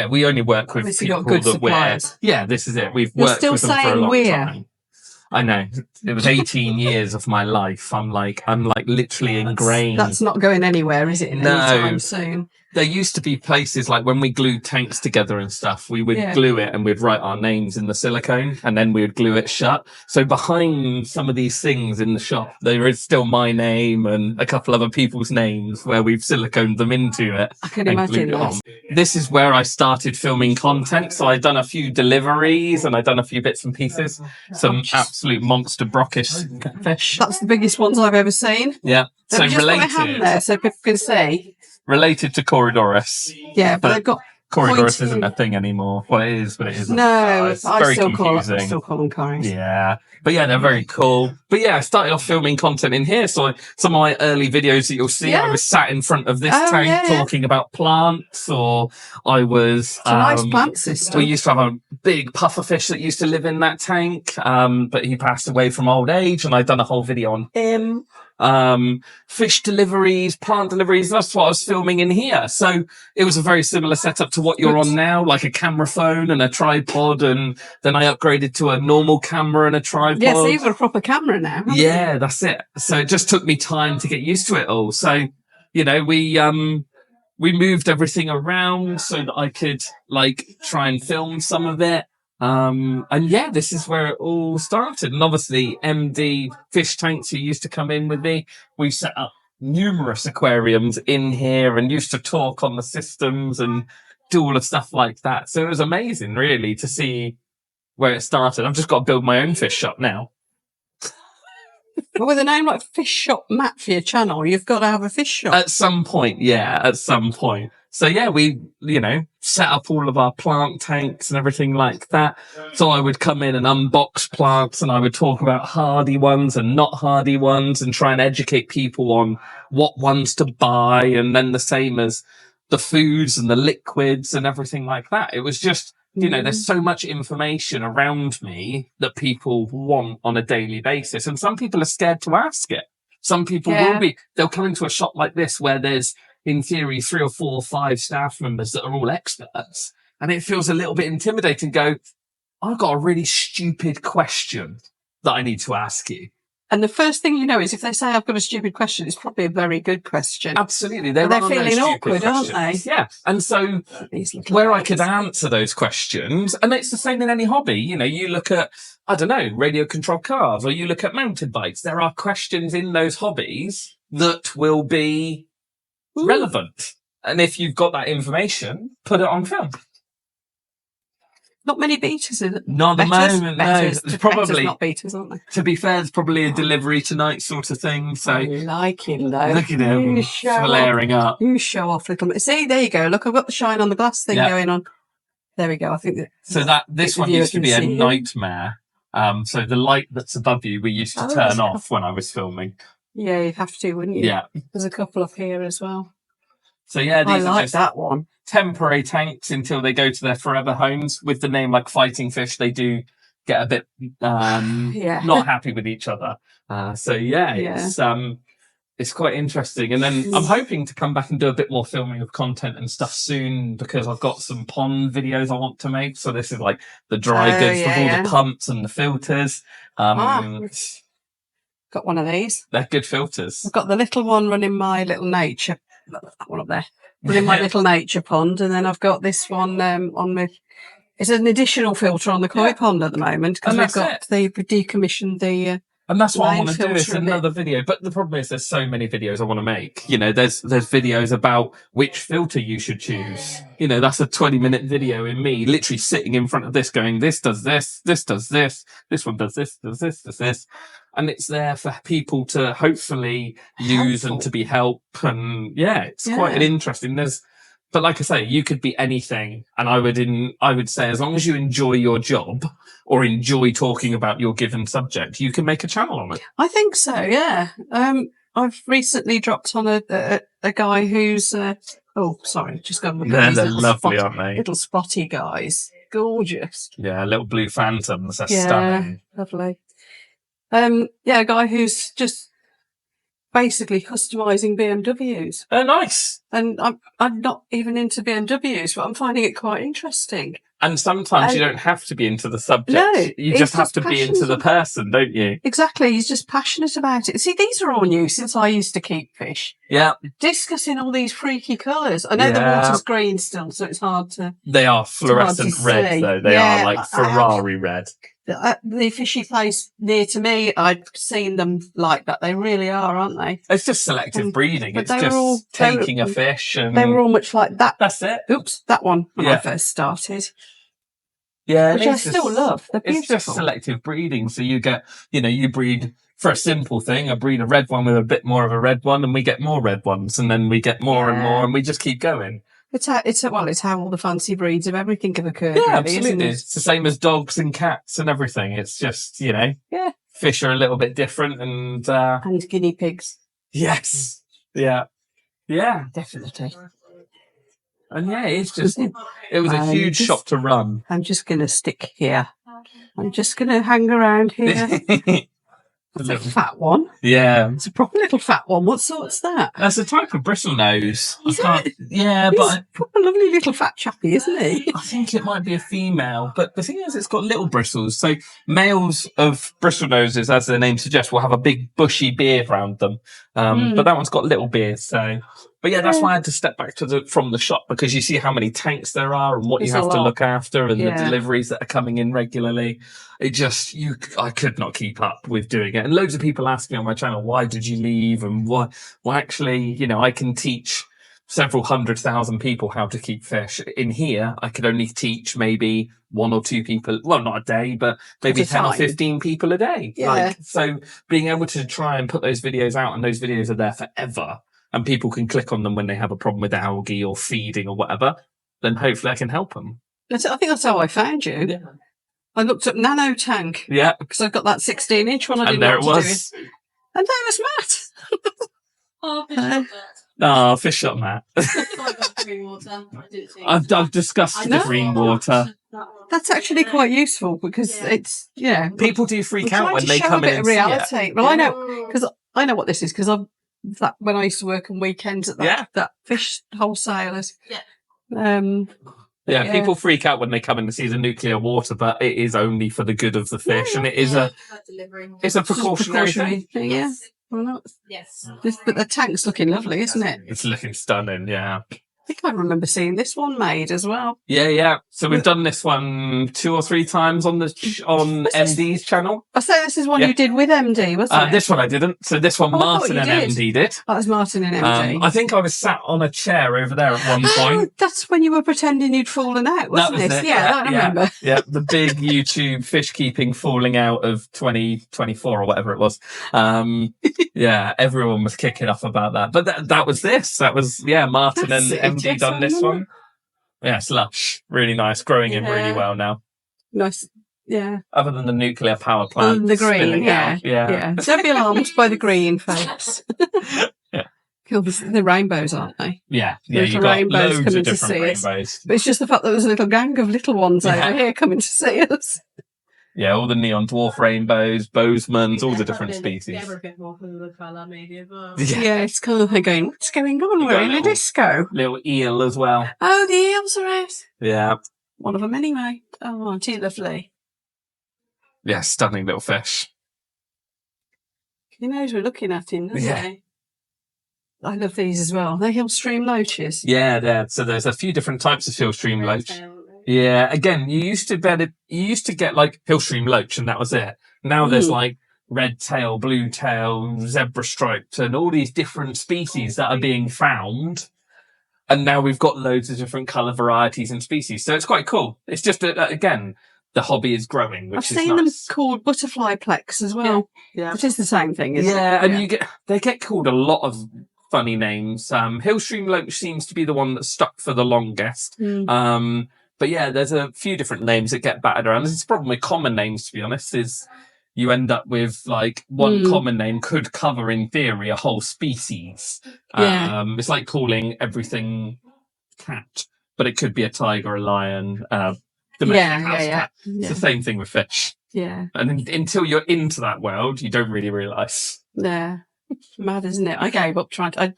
[SPEAKER 2] We only work with
[SPEAKER 1] Obviously
[SPEAKER 2] people
[SPEAKER 1] got good
[SPEAKER 2] that
[SPEAKER 1] suppliers.
[SPEAKER 2] this is it. We've
[SPEAKER 1] You're
[SPEAKER 2] worked
[SPEAKER 1] still
[SPEAKER 2] with them for a
[SPEAKER 1] saying
[SPEAKER 2] long
[SPEAKER 1] we're.
[SPEAKER 2] time. I know. It was 18 years of my life. I'm like literally ingrained.
[SPEAKER 1] That's not going anywhere, is it? Anytime soon.
[SPEAKER 2] There used to be places like when we glued tanks together and stuff, we would glue it and we'd write our names in the silicone and then we would glue it shut. So behind some of these things in the shop, there is still my name and a couple other people's names where we've siliconed them into it.
[SPEAKER 1] I can imagine that.
[SPEAKER 2] This is where I started filming content. So I'd done a few deliveries and I'd done a few bits and pieces. Some absolute monster brockish fish.
[SPEAKER 1] That's the biggest ones I've ever seen.
[SPEAKER 2] Yeah.
[SPEAKER 1] So just put my hand there so people can see.
[SPEAKER 2] Related to Corydoras.
[SPEAKER 1] Yeah, but they've got
[SPEAKER 2] Corydoras isn't a thing anymore. Well, it is, but it isn't.
[SPEAKER 1] No,
[SPEAKER 2] it's
[SPEAKER 1] I
[SPEAKER 2] very
[SPEAKER 1] still
[SPEAKER 2] confusing.
[SPEAKER 1] call them Corys.
[SPEAKER 2] Yeah. But yeah, they're very cool. But yeah, I started off filming content in here. So some of my early videos that you'll see, I was sat in front of this tank talking about plants, or I was...
[SPEAKER 1] It's a nice plant system.
[SPEAKER 2] We used to have a big pufferfish that used to live in that tank, but he passed away from old age, and I'd done a whole video on him. Fish deliveries, plant deliveries, that's what I was filming in here. So it was a very similar setup to what you're on now, like a camera phone and a tripod, and then I upgraded to a normal camera and a tripod.
[SPEAKER 1] Yeah, so you've got a proper camera now.
[SPEAKER 2] Yeah, that's it. So it just took me time to get used to it all. So, you know, we moved everything around so that I could try and film some of it. And yeah, this is where it all started. And obviously MD Fish Tanks, who used to come in with me, we set up numerous aquariums in here and used to talk on the systems and do all the stuff like that. So it was amazing really to see where it started. I've just got to build my own fish shop now.
[SPEAKER 1] But with a name like Fish Shop Matt for your channel, you've got to have a fish shop.
[SPEAKER 2] At some point, at some point. So yeah, we, set up all of our plant tanks and everything like that. So I would come in and unbox plants and I would talk about hardy ones and not hardy ones and try and educate people on what ones to buy. And then the same as the foods and the liquids and everything like that. It was just, there's so much information around me that people want on a daily basis. And some people are scared to ask it. Some people they'll come into a shop like this where there's, in theory, 3 or 4 or 5 staff members that are all experts. And it feels a little bit intimidating. Go, I've got a really stupid question that I need to ask you.
[SPEAKER 1] And the first thing you know is if they say I've got a stupid question, it's probably a very good question.
[SPEAKER 2] Absolutely.
[SPEAKER 1] They're feeling awkward, aren't they?
[SPEAKER 2] Yeah. And so where I could answer those questions, and it's the same in any hobby. You look at, I don't know, radio controlled cars, or you look at mountain bikes. There are questions in those hobbies that will be relevant. And if you've got that information, put it on film.
[SPEAKER 1] Not many beaters, is it?
[SPEAKER 2] Not at the moment, no. It's probably
[SPEAKER 1] not beaters, aren't they?
[SPEAKER 2] To be fair, it's probably a delivery tonight sort of thing. So
[SPEAKER 1] I like him though.
[SPEAKER 2] Look at him flaring up.
[SPEAKER 1] You show off, little. See, there you go. Look, I've got the shine on the glass thing going on. There we go. I think that.
[SPEAKER 2] So this one used to be a nightmare. So the light that's above you, we used to turn off when I was filming. Yeah,
[SPEAKER 1] you'd have to, wouldn't you?
[SPEAKER 2] Yeah.
[SPEAKER 1] There's a couple up here as well.
[SPEAKER 2] So yeah, these
[SPEAKER 1] I
[SPEAKER 2] are just
[SPEAKER 1] that one.
[SPEAKER 2] Temporary tanks until they go to their forever homes. With the name like Fighting Fish, they do get a bit not happy with each other. It's quite interesting. And then I'm hoping to come back and do a bit more filming of content and stuff soon, because I've got some pond videos I want to make. So this is like the dry goods with all the pumps and the filters.
[SPEAKER 1] Got one of these.
[SPEAKER 2] They're good filters.
[SPEAKER 1] I've got the little one running my little nature. That one up there. Running my little nature pond. And then I've got this one on my... It's an additional filter on the koi pond at the moment, because we've decommissioned the
[SPEAKER 2] And that's what I want to do.
[SPEAKER 1] filter
[SPEAKER 2] It's
[SPEAKER 1] a bit.
[SPEAKER 2] another video. But the problem is there's so many videos I want to make. You know, there's videos about which filter you should choose. You know, that's a 20-minute video in me literally sitting in front of this going, this does this, this does this, this one does this, does this, does this. And it's there for people to hopefully use and to be helped. And yeah, it's quite an interesting. But like I say, you could be anything. And I would say as long as you enjoy your job or enjoy talking about your given subject, you can make a channel on it.
[SPEAKER 1] I think so, yeah. I've recently dropped on a guy who's, oh, sorry, just got
[SPEAKER 2] They're lovely, aren't they?
[SPEAKER 1] Little spotty guys. Gorgeous.
[SPEAKER 2] Yeah, little blue phantoms. They're stunning.
[SPEAKER 1] Lovely. A guy who's just basically customizing BMWs.
[SPEAKER 2] Oh, nice.
[SPEAKER 1] And I'm not even into BMWs, but I'm finding it quite interesting.
[SPEAKER 2] And sometimes you don't have to be into the subject.
[SPEAKER 1] No,
[SPEAKER 2] you just have to be into the person, don't you?
[SPEAKER 1] Exactly. He's just passionate about it. See, these are all new since I used to keep fish.
[SPEAKER 2] Yeah.
[SPEAKER 1] Discus in all these freaky colours. I know the water's green still, so it's hard to...
[SPEAKER 2] They are fluorescent red, though. They are like Ferrari red.
[SPEAKER 1] The fishy place near to me, I've seen them like that. They really are, aren't they?
[SPEAKER 2] It's just selective breeding. It's just taking a fish and...
[SPEAKER 1] They were all much like that.
[SPEAKER 2] That's it.
[SPEAKER 1] Oops, that one when I first started.
[SPEAKER 2] Yeah.
[SPEAKER 1] Which I still love. They're beautiful.
[SPEAKER 2] It's just selective breeding. So you get, you breed for a simple thing. I breed a red one with a bit more of a red one and we get more red ones and then we get more and more and we just keep going. It's
[SPEAKER 1] how all the fancy breeds of everything have occurred.
[SPEAKER 2] Yeah,
[SPEAKER 1] really,
[SPEAKER 2] absolutely.
[SPEAKER 1] isn't it?
[SPEAKER 2] It's the same as dogs and cats and everything. It's just, fish are a little bit different
[SPEAKER 1] and guinea pigs.
[SPEAKER 2] Yes. Yeah. Yeah.
[SPEAKER 1] Definitely.
[SPEAKER 2] And it's just, it was a huge shop to run.
[SPEAKER 1] I'm just going to stick here. I'm just going to hang around here. That's a fat one.
[SPEAKER 2] Yeah.
[SPEAKER 1] It's a proper little fat one. What's that?
[SPEAKER 2] That's a type of bristlenose.
[SPEAKER 1] Yeah, but... He's a proper lovely little fat chappy, isn't he?
[SPEAKER 2] I think it might be a female. But the thing is, it's got little bristles. So males of bristlenoses, as their name suggests, will have a big bushy beard around them. But that one's got little beards, so... But that's why I had to step back from the shop because you see how many tanks there are and what you have to look after and the deliveries that are coming in regularly. I could not keep up with doing it. And loads of people ask me on my channel, why did you leave? And why? Well, actually, I can teach several 100,000 people how to keep fish. In here, I could only teach maybe 1 or 2 people. Well, not a day, but maybe 10 or 15 people a day.
[SPEAKER 1] Yeah.
[SPEAKER 2] So being able to try and put those videos out and those videos are there forever. And people can click on them when they have a problem with algae or feeding or whatever, then hopefully I can help them.
[SPEAKER 1] I think that's how I found you. Yeah. I looked up nano tank.
[SPEAKER 2] Yeah.
[SPEAKER 1] Because I've got that 16-inch one. I didn't know what to do. And there was Matt.
[SPEAKER 2] Fish shop Matt. I've discussed the green water.
[SPEAKER 1] That's actually quite useful because it's,
[SPEAKER 2] people do freak out when they come in and
[SPEAKER 1] reality.
[SPEAKER 2] see it.
[SPEAKER 1] Well, I know, because I know what this is because when I used to work on weekends at that fish wholesalers.
[SPEAKER 2] People freak out when they come in to see the nuclear water, but it is only for the good of the fish, and it is it's a precautionary thing.
[SPEAKER 1] Yeah. Well, but the tank's looking lovely, isn't it?
[SPEAKER 2] It's looking stunning. Yeah.
[SPEAKER 1] I think I remember seeing this one made as well.
[SPEAKER 2] Yeah. So we've done this one 2 or 3 times on MD's channel.
[SPEAKER 1] I say this is one you did with MD, wasn't it?
[SPEAKER 2] This one I didn't. So this one Martin and MD did.
[SPEAKER 1] That was Martin and MD.
[SPEAKER 2] I think I was sat on a chair over there at one point.
[SPEAKER 1] That's when you were pretending you'd fallen out, wasn't it? I remember.
[SPEAKER 2] Yeah, the big YouTube fish keeping falling out of 2024 or whatever it was. Everyone was kicking off about that. But that was this. That was, Martin and MD done this one. Yeah, it's lush. Really nice. Growing in really well now.
[SPEAKER 1] Nice. Yeah.
[SPEAKER 2] Other than the nuclear power plant.
[SPEAKER 1] The green,
[SPEAKER 2] yeah.
[SPEAKER 1] Don't be alarmed by the green, folks. They're rainbows, aren't they?
[SPEAKER 2] Yeah. You've got loads of different rainbows.
[SPEAKER 1] But it's just the fact that there's a little gang of little ones over here coming to see us.
[SPEAKER 2] Yeah, all the neon dwarf rainbows, Bozeman's, all the different species.
[SPEAKER 3] They're a bit more for the colour, maybe, as well.
[SPEAKER 1] Yeah, it's kind of like going, what's going on? We're in a disco.
[SPEAKER 2] Little eel as well.
[SPEAKER 1] Oh, the eels are out.
[SPEAKER 2] Yeah.
[SPEAKER 1] One of them anyway. Oh, aren't you lovely?
[SPEAKER 2] Yeah, stunning little fish.
[SPEAKER 1] He knows we're looking at him, doesn't he? I love these as well. They're hill stream loaches.
[SPEAKER 2] Yeah. So there's a few different types of hill stream loach. Yeah, again, you used to get like hill stream loach and that was it. Now there's like red tail, blue tail, zebra striped, and all these different species that are being found. And now we've got loads of different colour varieties and species. So it's quite cool. It's just that, again, the hobby is growing, which
[SPEAKER 1] I've
[SPEAKER 2] is
[SPEAKER 1] seen
[SPEAKER 2] nice.
[SPEAKER 1] them called butterfly plex as well.
[SPEAKER 2] Yeah.
[SPEAKER 1] Which is the same thing, isn't it?
[SPEAKER 2] Yeah, and they get called a lot of funny names. Hillstream Loach seems to be the one that stuck for the longest. But yeah, there's a few different names that get battered around. This is the problem with common names, to be honest, is you end up with like one common name could cover, in theory, a whole species. It's like calling everything cat, but it could be a tiger, a lion, domestic house cat. It's the same thing with fish.
[SPEAKER 1] Yeah.
[SPEAKER 2] And until you're into that world, you don't really realise.
[SPEAKER 1] Yeah. Mad, isn't it? I gave up trying to...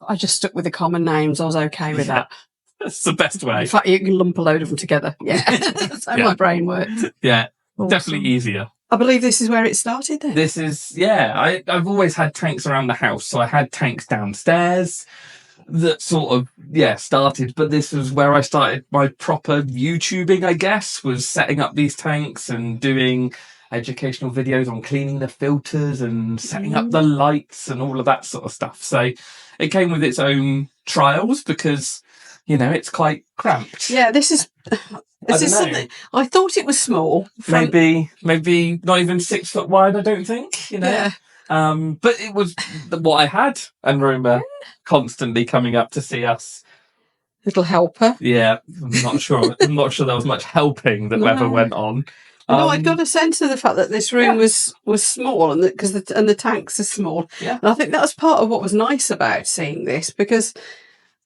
[SPEAKER 1] I just stuck with the common names. I was okay with that.
[SPEAKER 2] That's the best way.
[SPEAKER 1] In fact, you can lump a load of them together. Yeah. That's how my brain works.
[SPEAKER 2] Yeah.
[SPEAKER 1] Awesome.
[SPEAKER 2] Definitely easier.
[SPEAKER 1] I believe this is where it started then.
[SPEAKER 2] This is, I've always had tanks around the house. So I had tanks downstairs that sort of, started. But this was where I started my proper YouTubing, I guess, was setting up these tanks and doing educational videos on cleaning the filters and setting up the lights and all of that sort of stuff. So it came with its own trials because, it's quite cramped.
[SPEAKER 1] Yeah, this is something. I thought it was small.
[SPEAKER 2] Maybe not even 6 foot wide, I don't think,
[SPEAKER 1] Yeah.
[SPEAKER 2] But it was what I had. And Roma constantly coming up to see us.
[SPEAKER 1] Little helper.
[SPEAKER 2] Yeah, I'm not sure there was much helping that ever went on.
[SPEAKER 1] No, I got a sense of the fact that this room was small and because the tanks are small.
[SPEAKER 2] Yeah.
[SPEAKER 1] And I think that was part of what was nice about seeing this because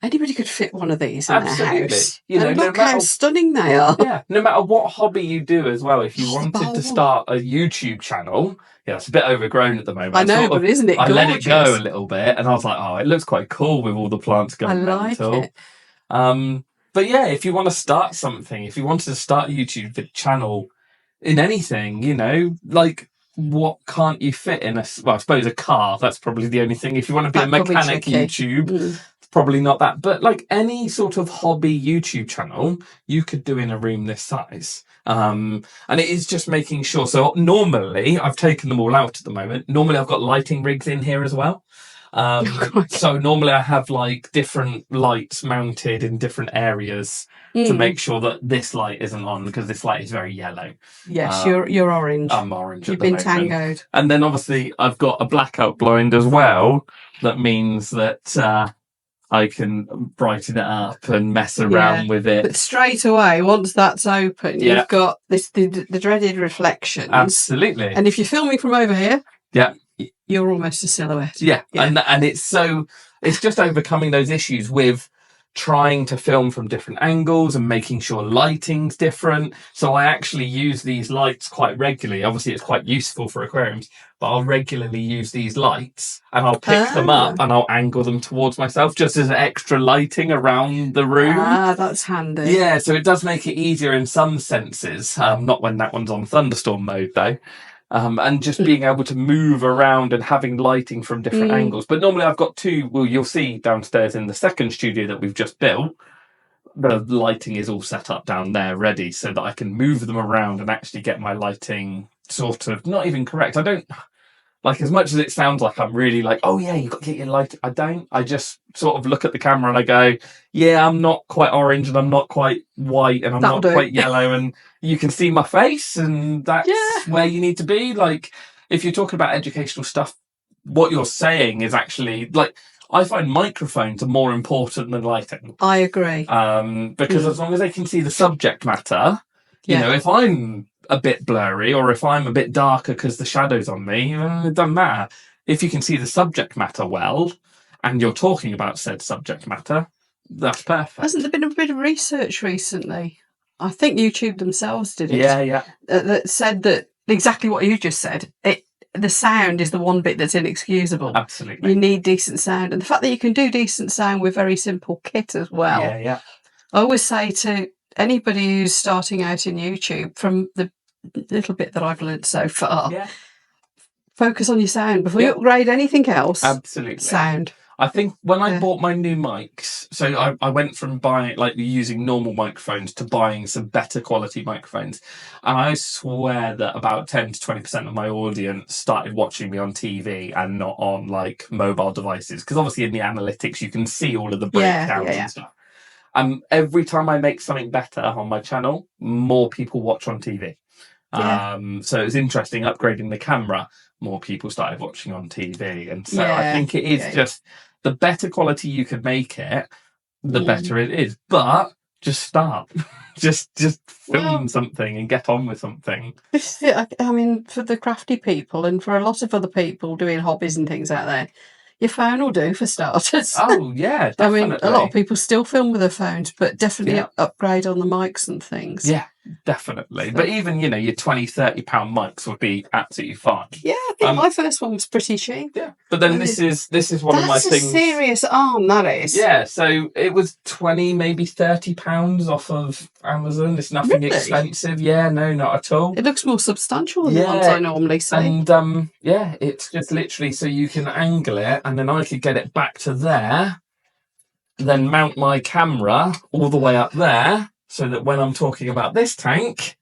[SPEAKER 1] anybody could fit one of these in their house. And look how stunning they are.
[SPEAKER 2] Yeah, no matter what hobby you do as well, if you wanted to start a YouTube channel, it's a bit overgrown at the moment.
[SPEAKER 1] I know, but isn't it gorgeous?
[SPEAKER 2] I let it go a little bit and I was like, oh, it looks quite cool with all the plants going mental.
[SPEAKER 1] It.
[SPEAKER 2] But yeah, if you want to start something, if you wanted to start a YouTube channel in anything, like what can't you fit in I suppose a car, that's probably the only thing. If you want to be a mechanic YouTube, it's probably not that. But like any sort of hobby YouTube channel, you could do in a room this size. And it is just making sure. So normally, I've taken them all out at the moment. Normally I've got lighting rigs in here as well. So normally I have like different lights mounted in different areas to make sure that this light isn't on because this light is very yellow.
[SPEAKER 1] Yes, you're orange.
[SPEAKER 2] I'm orange.
[SPEAKER 1] You've been tangoed.
[SPEAKER 2] And then obviously I've got a blackout blind as well. That means that I can brighten it up and mess around with it.
[SPEAKER 1] But straight away, once that's open, you've got the dreaded reflections.
[SPEAKER 2] Absolutely.
[SPEAKER 1] And if you're filming from over here, you're almost a silhouette.
[SPEAKER 2] Yeah. And it's just overcoming those issues with trying to film from different angles and making sure lighting's different. So I actually use these lights quite regularly. Obviously, it's quite useful for aquariums, but I'll regularly use these lights and I'll pick them up and I'll angle them towards myself just as extra lighting around the room.
[SPEAKER 1] That's handy.
[SPEAKER 2] Yeah, so it does make it easier in some senses. Not when that one's on thunderstorm mode, though. And just being able to move around and having lighting from different angles. But normally I've got two, you'll see downstairs in the second studio that we've just built, the lighting is all set up down there ready so that I can move them around and actually get my lighting sort of, not even correct. I don't, like as much as it sounds like I'm really like, oh yeah, you've got to get your light. I don't. I just sort of look at the camera and I go, yeah, I'm not quite orange and I'm not quite white and I'm not quite yellow and you can see my face and that's where you need to be. Like if you're talking about educational stuff, what you're saying is actually like, I find microphones are more important than lighting.
[SPEAKER 1] I agree.
[SPEAKER 2] Because as long as they can see the subject matter, you know, if I'm a bit blurry or if I'm a bit darker because the shadow's on me, it doesn't matter. If you can see the subject matter well and you're talking about said subject matter, that's perfect.
[SPEAKER 1] Hasn't there been a bit of research recently? I think YouTube themselves did it.
[SPEAKER 2] Yeah.
[SPEAKER 1] That said that exactly what you just said. The sound is the one bit that's inexcusable.
[SPEAKER 2] Absolutely.
[SPEAKER 1] You need decent sound. And the fact that you can do decent sound with very simple kit as well.
[SPEAKER 2] Yeah.
[SPEAKER 1] I always say to anybody who's starting out in YouTube, from the little bit that I've learned so far, focus on your sound before you upgrade anything else.
[SPEAKER 2] Absolutely.
[SPEAKER 1] Sound.
[SPEAKER 2] I think when I
[SPEAKER 1] Yeah.
[SPEAKER 2] bought my new mics, so I went from buying, like, using normal microphones to buying some better quality microphones. And I swear that about 10 to 20% of my audience started watching me on TV and not on, like, mobile devices. Because obviously in the analytics, you can see all of the
[SPEAKER 1] Yeah,
[SPEAKER 2] breakdowns
[SPEAKER 1] yeah.
[SPEAKER 2] and stuff. Every time I make something better on my channel, more people watch on TV.
[SPEAKER 1] Yeah.
[SPEAKER 2] So it was interesting upgrading the camera. More people started watching on TV, and so I
[SPEAKER 1] Yeah,
[SPEAKER 2] think it is
[SPEAKER 1] yeah.
[SPEAKER 2] just the better quality you can make it, the
[SPEAKER 1] Mm.
[SPEAKER 2] better it is. But just start, just film
[SPEAKER 1] Well-
[SPEAKER 2] something and get on with something.
[SPEAKER 1] This is it. I mean, for the crafty people and for a lot of other people doing hobbies and things out there, your phone will do for starters.
[SPEAKER 2] Oh yeah,
[SPEAKER 1] I
[SPEAKER 2] definitely.
[SPEAKER 1] mean, a lot of people still film with their phones, but definitely
[SPEAKER 2] Yeah.
[SPEAKER 1] upgrade on the mics and things.
[SPEAKER 2] Yeah, definitely. But even, you know, your £20-30 mics would be absolutely fine.
[SPEAKER 1] Yeah, I think my first one was pretty cheap.
[SPEAKER 2] Yeah, but then this is one of my
[SPEAKER 1] That's a
[SPEAKER 2] things.
[SPEAKER 1] serious arm, that is.
[SPEAKER 2] Yeah, so it was 20, maybe £30 off of Amazon. It's nothing
[SPEAKER 1] Really?
[SPEAKER 2] expensive. Yeah, no, not at all.
[SPEAKER 1] It looks more substantial than the ones I normally see.
[SPEAKER 2] And yeah, it's just literally so you can angle it, and then I could get it back to there, then mount my camera all the way up there, so that when I'm talking about this tank,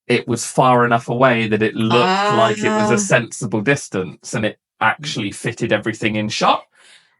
[SPEAKER 2] it was far enough away that it looked like it was a sensible distance, and it actually fitted everything in shot.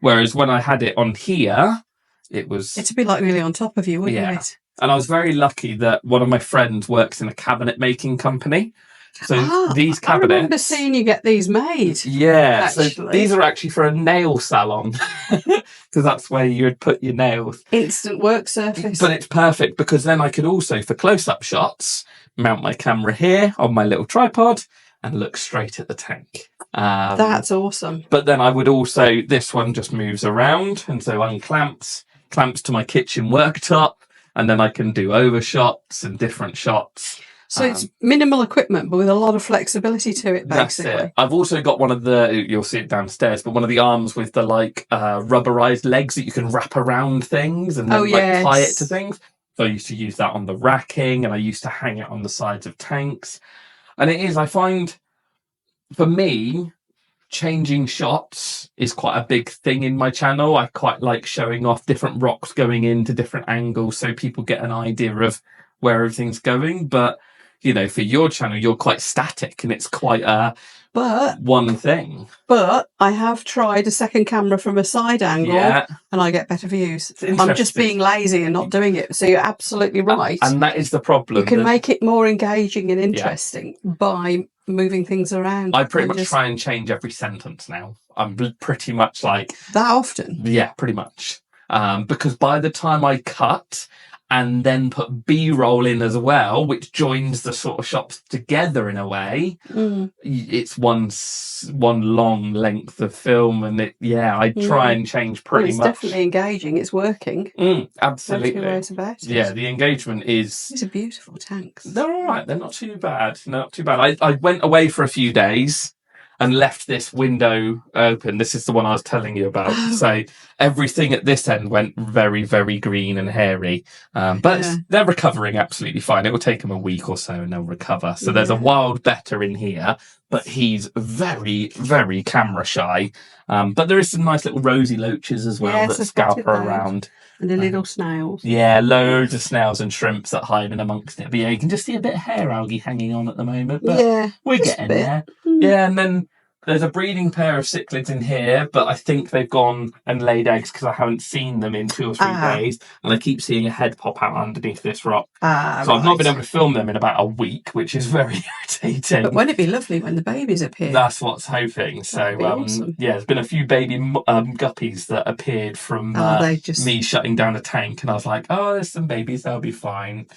[SPEAKER 2] Whereas when I had it on here,
[SPEAKER 1] it'd be like really on top of you, wouldn't it?
[SPEAKER 2] And I was very lucky that one of my friends works in a cabinet making company. So these cabinets,
[SPEAKER 1] I remember seeing you get these made.
[SPEAKER 2] Yeah,
[SPEAKER 1] actually.
[SPEAKER 2] so these are actually for a nail salon, because that's where you would put your nails.
[SPEAKER 1] Instant work surface.
[SPEAKER 2] But it's perfect because then I could also, for close-up shots, mount my camera here on my little tripod and look straight at the tank.
[SPEAKER 1] That's awesome.
[SPEAKER 2] But then I would also, this one just moves around, and so unclamps, clamps to my kitchen worktop, and then I can do overshots and different shots.
[SPEAKER 1] So it's minimal equipment, but with a lot of flexibility to it, basically.
[SPEAKER 2] That's it. I've also got one of the, you'll see it downstairs, but one of the arms with the rubberized legs that you can wrap around things and then tie it to things. So I used to use that on the racking, and I used to hang it on the sides of tanks. And it is, I find, for me, changing shots is quite a big thing in my channel. I quite like showing off different rocks going into different angles so people get an idea of where everything's going. But, you know, for your channel, you're quite static and it's quite one thing.
[SPEAKER 1] But I have tried a second camera from a side angle and I get better views. I'm just being lazy and not doing it. So you're absolutely right.
[SPEAKER 2] And that is the problem.
[SPEAKER 1] You can make it more engaging and interesting by moving things around.
[SPEAKER 2] I pretty much try and change every sentence now. I'm pretty much like...
[SPEAKER 1] That often?
[SPEAKER 2] Yeah, pretty much. Because by the time I cut and then put B-roll in as well, which joins the sort of shots together in a way, it's one long length of film, and I try and change pretty much.
[SPEAKER 1] It's definitely engaging. It's working.
[SPEAKER 2] Absolutely.
[SPEAKER 1] No two ways about it.
[SPEAKER 2] Yeah, the engagement is...
[SPEAKER 1] These are beautiful tanks.
[SPEAKER 2] They're all right. They're not too bad. Not too bad. I went away for a few days and left this window open. This is the one I was telling you about. So everything at this end went very, very green and hairy. But they're recovering absolutely fine. It will take them a week or so and they'll recover. So there's a wild better in here, but he's very, very camera shy. But there is some nice little rosy loaches as well that scalper around.
[SPEAKER 1] And the little snails.
[SPEAKER 2] Yeah, loads of snails and shrimps that hide in amongst it. But yeah, you can just see a bit of hair algae hanging on at the moment. But we're getting there. Yeah, and then there's a breeding pair of cichlids in here, but I think they've gone and laid eggs because I haven't seen them in 2 or 3 days. And I keep seeing a head pop out underneath this rock. So I've not been able to film them in about a week, which is very irritating.
[SPEAKER 1] But won't it be lovely when the babies appear?
[SPEAKER 2] That's what's hoping. So,
[SPEAKER 1] awesome.
[SPEAKER 2] Yeah, there's been a few baby guppies that appeared from me shutting down a tank. And I was like, oh, there's some babies, they'll be fine.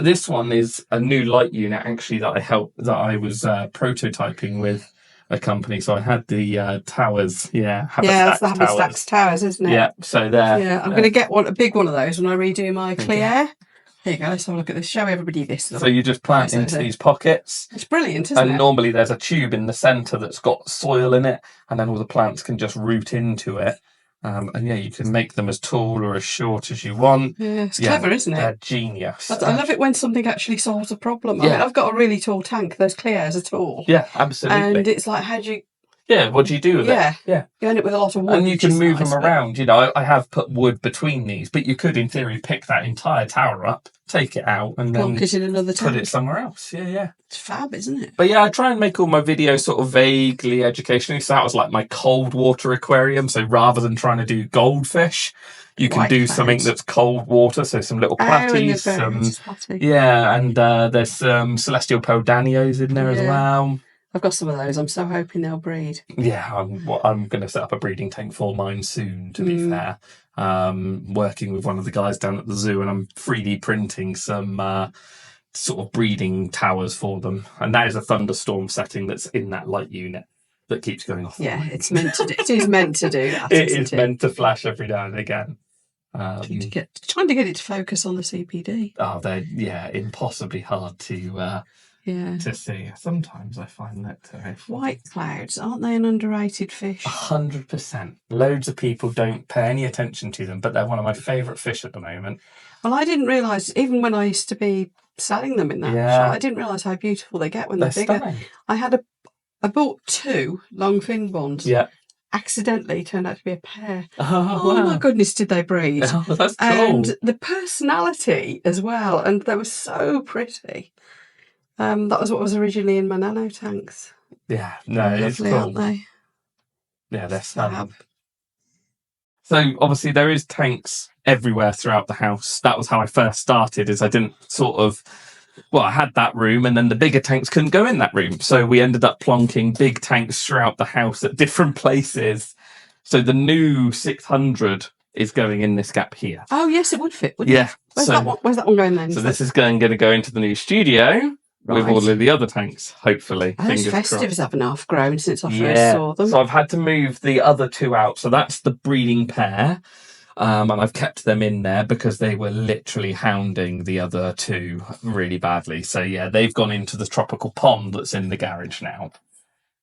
[SPEAKER 2] This one is a new light unit, actually, that I was prototyping with a company. So I had the towers.
[SPEAKER 1] That's the Haverstacks towers, isn't it?
[SPEAKER 2] Yeah, so there.
[SPEAKER 1] Yeah, I'm going to get a big one of those when I redo my clear. Here you go, let's have a look at this. Show everybody this.
[SPEAKER 2] So you just plant into these pockets.
[SPEAKER 1] It's brilliant, isn't it?
[SPEAKER 2] And normally there's a tube in the centre that's got soil in it, and then all the plants can just root into it. And you can make them as tall or as short as you want.
[SPEAKER 1] Yeah, it's clever, isn't it?
[SPEAKER 2] They're genius.
[SPEAKER 1] I love it when something actually solves a problem. I mean, I've got a really tall tank. Those Clears are tall.
[SPEAKER 2] Yeah, absolutely.
[SPEAKER 1] And it's like, how do you...
[SPEAKER 2] Yeah, what do you do with
[SPEAKER 1] Yeah.
[SPEAKER 2] it? Yeah.
[SPEAKER 1] You end up with a lot of wood.
[SPEAKER 2] And you
[SPEAKER 1] which
[SPEAKER 2] can
[SPEAKER 1] is
[SPEAKER 2] move
[SPEAKER 1] nice,
[SPEAKER 2] them
[SPEAKER 1] but-
[SPEAKER 2] around. You know, I have put wood between these, but you could, in theory, pick that entire tower up, take it out, and then
[SPEAKER 1] Plonk it in another
[SPEAKER 2] put
[SPEAKER 1] town.
[SPEAKER 2] it somewhere else. Yeah, yeah.
[SPEAKER 1] It's fab, isn't it?
[SPEAKER 2] But yeah, I try and make all my videos sort of vaguely educational. So that was like my cold water aquarium. So rather than trying to do goldfish, you can
[SPEAKER 1] White
[SPEAKER 2] do
[SPEAKER 1] clouds.
[SPEAKER 2] something that's cold water. So some little
[SPEAKER 1] Oh, and the
[SPEAKER 2] platies,
[SPEAKER 1] birds, spotty.
[SPEAKER 2] yeah, and there's some celestial Podanios in there as
[SPEAKER 1] Yeah.
[SPEAKER 2] well.
[SPEAKER 1] I've got some of those. I'm so hoping they'll breed.
[SPEAKER 2] Yeah, I'm going to set up a breeding tank for mine soon, to be fair. Working with one of the guys down at the zoo, and I'm 3D printing some sort of breeding towers for them. And that is a thunderstorm setting that's in that light unit that keeps going off.
[SPEAKER 1] Yeah, it's meant to do. It is meant to do that.
[SPEAKER 2] It
[SPEAKER 1] isn't
[SPEAKER 2] is meant to flash every now and again.
[SPEAKER 1] Trying to get it to focus on the CPD.
[SPEAKER 2] Oh, they're impossibly hard to
[SPEAKER 1] Yeah.
[SPEAKER 2] see. Sometimes I find that
[SPEAKER 1] White clouds, aren't they an underrated fish?
[SPEAKER 2] 100%. Loads of people don't pay any attention to them, but they're one of my favourite fish at the moment.
[SPEAKER 1] Well, I didn't realise, even when I used to be selling them in that shop, I didn't realise how beautiful they get when they're bigger.
[SPEAKER 2] Stunning.
[SPEAKER 1] I bought 2 long fin bonds.
[SPEAKER 2] Yeah.
[SPEAKER 1] Accidentally turned out to be a pair.
[SPEAKER 2] Oh,
[SPEAKER 1] Oh
[SPEAKER 2] wow.
[SPEAKER 1] my goodness, did they breed?
[SPEAKER 2] Oh, that's cool.
[SPEAKER 1] And the personality as well, and they were so pretty. That was what was originally in my nano tanks.
[SPEAKER 2] Yeah, no, it's
[SPEAKER 1] Lovely,
[SPEAKER 2] cool.
[SPEAKER 1] aren't they?
[SPEAKER 2] Yeah, they're stunning.
[SPEAKER 1] Fab.
[SPEAKER 2] So obviously there is tanks everywhere throughout the house. That was how I first started, is I didn't I had that room and then the bigger tanks couldn't go in that room. So we ended up plonking big tanks throughout the house at different places. So the new 600 is going in this gap here.
[SPEAKER 1] Oh yes, it would fit, wouldn't
[SPEAKER 2] Yeah.
[SPEAKER 1] it? Where's that one going then?
[SPEAKER 2] So this is going to go into the new studio with all of the other tanks, hopefully.
[SPEAKER 1] Those
[SPEAKER 2] Fingers
[SPEAKER 1] festives
[SPEAKER 2] crossed.
[SPEAKER 1] haven't half grown since I first saw them.
[SPEAKER 2] So I've had to move the other 2 out. So that's the breeding pair. And I've kept them in there because they were literally hounding the other 2 really badly. So yeah, they've gone into the tropical pond that's in the garage now.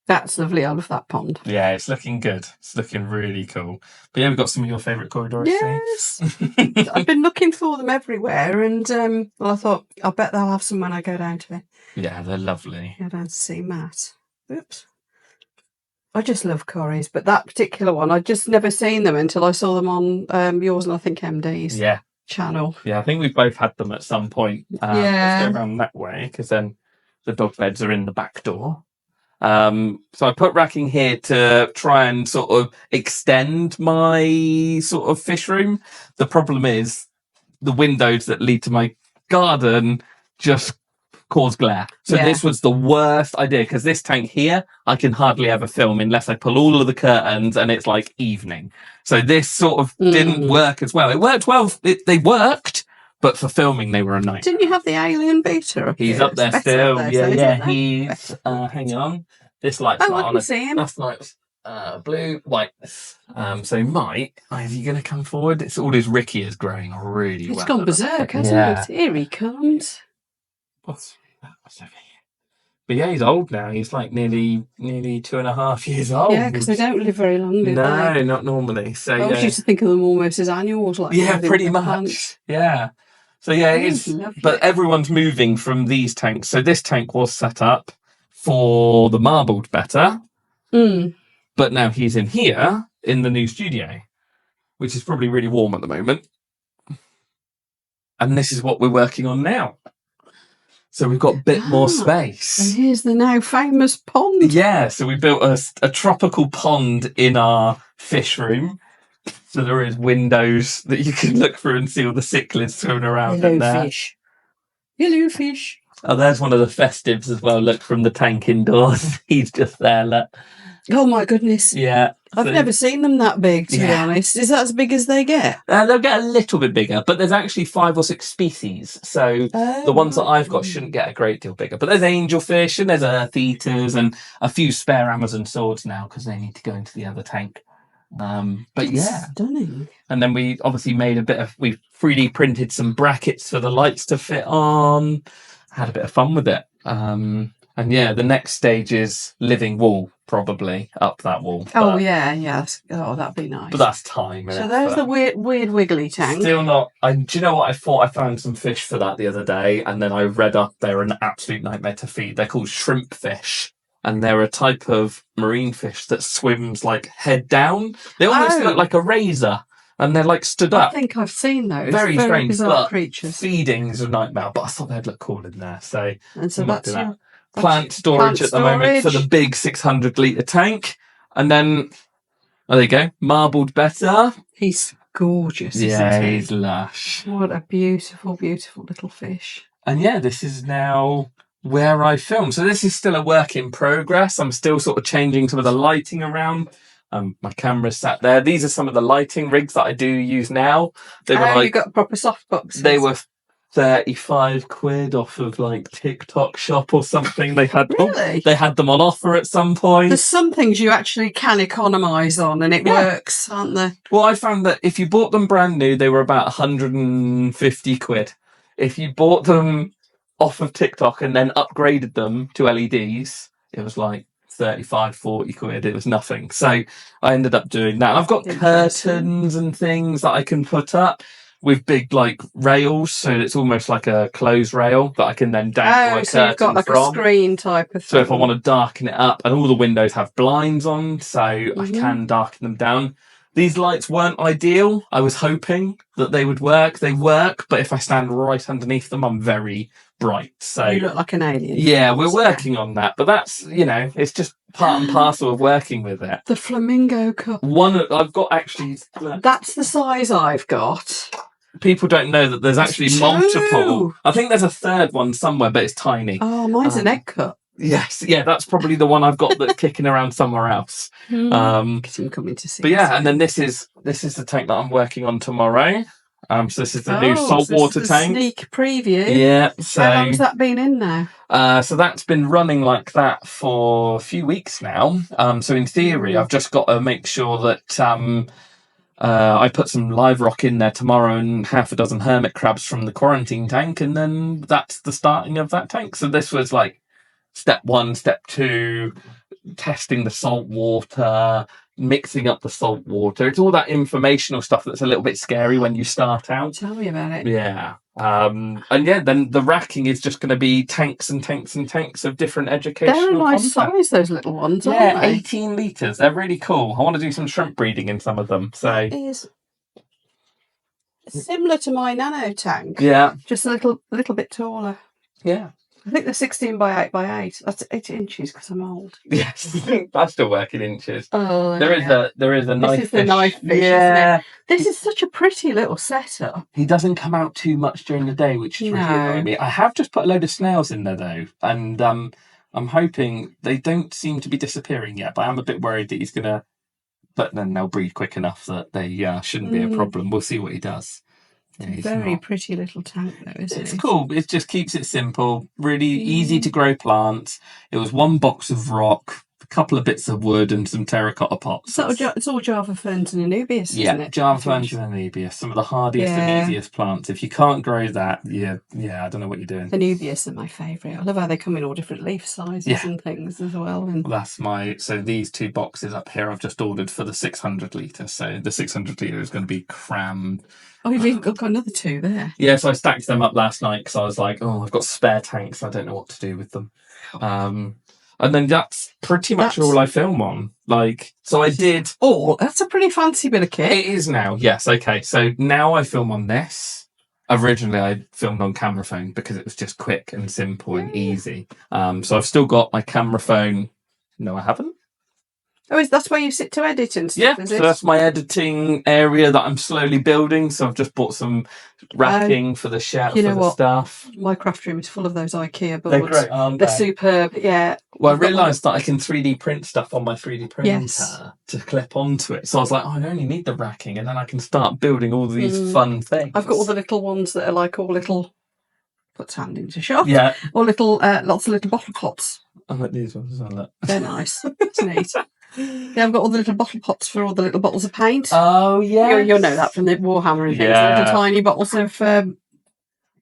[SPEAKER 1] That's lovely. I love that pond.
[SPEAKER 2] Yeah, it's looking good. It's looking really cool. But yeah, we've got some of your favourite corridors.
[SPEAKER 1] Yes. I've been looking for them everywhere, and I thought, I bet they'll have some when I go down to
[SPEAKER 2] Yeah, they're lovely.
[SPEAKER 1] go down to see Matt. Oops. I just love curries, but that particular one, I'd just never seen them until I saw them on yours and I think MD's channel.
[SPEAKER 2] Yeah, I think we've both had them at some point. Let's go around that way, because then the dog beds are in the back door. So I put racking here to try and sort of extend my sort of fish room. The problem is the windows that lead to my garden just cause glare. So this was the worst idea, because this tank here, I can hardly ever film unless I pull all of the curtains and it's like evening. So this sort of didn't work as well. It worked well. They worked, but for filming, they were a nightmare.
[SPEAKER 1] Didn't you have the alien beta up
[SPEAKER 2] He's
[SPEAKER 1] here?
[SPEAKER 2] up there
[SPEAKER 1] It's better
[SPEAKER 2] still.
[SPEAKER 1] up there, so
[SPEAKER 2] He's hang on. This light's
[SPEAKER 1] I
[SPEAKER 2] not on.
[SPEAKER 1] can see him.
[SPEAKER 2] That's light's blue, white. So Mike, is he going to come forward? It's all his Ricky is growing really well.
[SPEAKER 1] It's gone berserk, hasn't it? Here he comes.
[SPEAKER 2] What's over here? But yeah, he's old now. He's like nearly 2.5 years old.
[SPEAKER 1] Yeah, because they don't live very long, do they?
[SPEAKER 2] No, not normally. So
[SPEAKER 1] I always used to think of them almost as annuals. Like
[SPEAKER 2] pretty much.
[SPEAKER 1] Plants.
[SPEAKER 2] Yeah. So yeah, it
[SPEAKER 1] That's
[SPEAKER 2] is.
[SPEAKER 1] lovely.
[SPEAKER 2] But everyone's moving from these tanks. So this tank was set up for the marbled better, but now he's in here in the new studio, which is probably really warm at the moment. And this is what we're working on now. So we've got a bit more
[SPEAKER 1] And
[SPEAKER 2] space.
[SPEAKER 1] here's the now famous pond.
[SPEAKER 2] Yeah, so we built a tropical pond in our fish room. So there is windows that you can look through and see all the cichlids swimming around in there.
[SPEAKER 1] fish. Hello, fish.
[SPEAKER 2] Oh, there's one of the festives as well. Look, from the tank indoors. He's just there, look.
[SPEAKER 1] Oh my goodness.
[SPEAKER 2] Yeah.
[SPEAKER 1] I've never seen them that big, to be
[SPEAKER 2] Yeah.
[SPEAKER 1] honest. Is that as big as they get?
[SPEAKER 2] They'll get a little bit bigger, but there's actually 5 or 6 species. So the ones that I've got shouldn't get a great deal bigger. But there's angelfish and there's earth eaters and a few spare Amazon swords now because they need to go into the other tank. But yeah.
[SPEAKER 1] Stunning.
[SPEAKER 2] And then we obviously we 3D printed some brackets for the lights to fit on. Had a bit of fun with it. And yeah, the next stage is living wall, probably up that wall.
[SPEAKER 1] Oh,
[SPEAKER 2] But-
[SPEAKER 1] yeah. Oh, that'd be nice.
[SPEAKER 2] But that's time.
[SPEAKER 1] So there's the weird wiggly tank.
[SPEAKER 2] Still not. Do you know what? I thought I found some fish for that the other day, and then I read up they're an absolute nightmare to feed. They're called shrimp fish. and they're a type of marine fish that swims like head down. They almost look like a razor, and they're like stood up.
[SPEAKER 1] I think I've seen those.
[SPEAKER 2] Very strange,
[SPEAKER 1] bizarre
[SPEAKER 2] but
[SPEAKER 1] creatures.
[SPEAKER 2] feeding is a nightmare. But I thought they'd look cool in there, so
[SPEAKER 1] And so
[SPEAKER 2] I might
[SPEAKER 1] that's
[SPEAKER 2] do that.
[SPEAKER 1] your
[SPEAKER 2] Plant storage at the moment for the big 600-litre tank, and then there you go, marbled better.
[SPEAKER 1] He's gorgeous.
[SPEAKER 2] Yeah,
[SPEAKER 1] isn't he?
[SPEAKER 2] he's lush.
[SPEAKER 1] What a beautiful, beautiful little fish.
[SPEAKER 2] And yeah, this is now where I film. So this is still a work in progress. I'm still sort of changing some of the lighting around. My camera's sat there. These are some of the lighting rigs that I do use now. They were
[SPEAKER 1] you got proper softboxes.
[SPEAKER 2] They were 35 quid off of like TikTok shop or something. They had
[SPEAKER 1] Really?
[SPEAKER 2] they had them on offer at some point.
[SPEAKER 1] There's some things you actually can economise on, and it works, aren't there?
[SPEAKER 2] Well, I found that if you bought them brand new, they were about 150 quid. If you bought them off of TikTok and then upgraded them to LEDs, it was like 35, 40 quid. It was nothing. So I ended up doing that. I've got curtains and things that I can put up with big like rails, so it's almost like a closed rail that I can then dangle a
[SPEAKER 1] so you've got like
[SPEAKER 2] from.
[SPEAKER 1] a screen type of thing.
[SPEAKER 2] So if I want to darken it up, and all the windows have blinds on, so I can darken them down. These lights weren't ideal. I was hoping that they would work. They work, but if I stand right underneath them, I'm very bright. So
[SPEAKER 1] you look like an alien.
[SPEAKER 2] Yeah, we're working on that, but that's, it's just part and parcel of working with it.
[SPEAKER 1] The flamingo cup.
[SPEAKER 2] I've got actually.
[SPEAKER 1] That's the size I've got.
[SPEAKER 2] People don't know that there's actually multiple. I think there's a third one somewhere, but it's tiny.
[SPEAKER 1] Oh, mine's an egg cup.
[SPEAKER 2] Yes, yeah, that's probably the one I've got that's kicking around somewhere else.
[SPEAKER 1] Because you're coming to see.
[SPEAKER 2] But yeah, and then this is the tank that I'm working on tomorrow. So this is the new saltwater tank.
[SPEAKER 1] Sneak preview.
[SPEAKER 2] Yeah. So
[SPEAKER 1] how long's that been in now?
[SPEAKER 2] So that's been running like that for a few weeks now. So in theory, I've just got to make sure that I put some live rock in there tomorrow and half a dozen hermit crabs from the quarantine tank, and then that's the starting of that tank. So this was like step 1, step 2, testing the salt water, mixing up the salt water. It's all that informational stuff that's a little bit scary when you start out.
[SPEAKER 1] Tell me about it.
[SPEAKER 2] Yeah. And yeah, then the racking is just going to be tanks and tanks and tanks of different educational
[SPEAKER 1] They're a nice
[SPEAKER 2] content.
[SPEAKER 1] size, those little ones, aren't they?
[SPEAKER 2] 18 litres. They're really cool. I want to do some shrimp breeding in some of them. So
[SPEAKER 1] it is similar to my nano tank.
[SPEAKER 2] Yeah.
[SPEAKER 1] Just a little bit taller.
[SPEAKER 2] Yeah.
[SPEAKER 1] I think they're 16 by 8 by 8. That's 8 inches because I'm old.
[SPEAKER 2] Yes. That's still working inches.
[SPEAKER 1] Oh,
[SPEAKER 2] There is a knife
[SPEAKER 1] This is the knife fish,
[SPEAKER 2] Yeah.
[SPEAKER 1] isn't it? This is such a pretty little setup.
[SPEAKER 2] He doesn't come out too much during the day, which is really annoying me. I have just put a load of snails in there though, and I'm hoping they don't seem to be disappearing yet, but I'm a bit worried that he's gonna. But then they'll breed quick enough that they shouldn't be a problem. We'll see what he does. Yeah,
[SPEAKER 1] Very pretty little tank though, isn't it?
[SPEAKER 2] It's cool. It just keeps it simple, really easy to grow plants. It was 1 box of rock, a couple of bits of wood, and some terracotta pots.
[SPEAKER 1] So it's all Java ferns and Anubias, isn't it?
[SPEAKER 2] Java ferns and Anubias, some of the hardiest and easiest plants. If you can't grow that, I don't know what you're doing.
[SPEAKER 1] Anubias are my favourite. I love how they come in all different leaf sizes and things as well. And
[SPEAKER 2] So these 2 boxes up here I've just ordered for the 600 litre. So the 600 litre is going to be crammed.
[SPEAKER 1] oh, you've even got another 2 there.
[SPEAKER 2] Yeah, so I stacked them up last night because I was like, I've got spare tanks. I don't know what to do with them. And then that's pretty much all I film on. So I did.
[SPEAKER 1] Oh, that's a pretty fancy bit of kit.
[SPEAKER 2] It is now. Yes. Okay. So now I film on this. Originally, I filmed on camera phone because it was just quick and simple and easy. So I've still got my camera phone. No, I haven't.
[SPEAKER 1] Oh, that's where you sit to edit and stuff, is it?
[SPEAKER 2] So that's my editing area that I'm slowly building. So I've just bought some racking for the shelf for the stuff.
[SPEAKER 1] My craft room is full of those IKEA boards.
[SPEAKER 2] They're great, aren't
[SPEAKER 1] They're
[SPEAKER 2] they?
[SPEAKER 1] superb, yeah.
[SPEAKER 2] Well, I realised that I can 3D print stuff on my 3D printer to clip onto it. So I was like, I only need the racking, and then I can start building all these fun things.
[SPEAKER 1] I've got all the little ones that are like all little, puts hand into shop.
[SPEAKER 2] Yeah.
[SPEAKER 1] All little, lots of little bottle pots.
[SPEAKER 2] I like these ones as well.
[SPEAKER 1] They're nice. It's neat. Yeah, I've got all the little bottle pots for all the little bottles of paint.
[SPEAKER 2] Oh, yeah.
[SPEAKER 1] You'll know that from the Warhammer and things.
[SPEAKER 2] Yeah.
[SPEAKER 1] Little tiny bottles of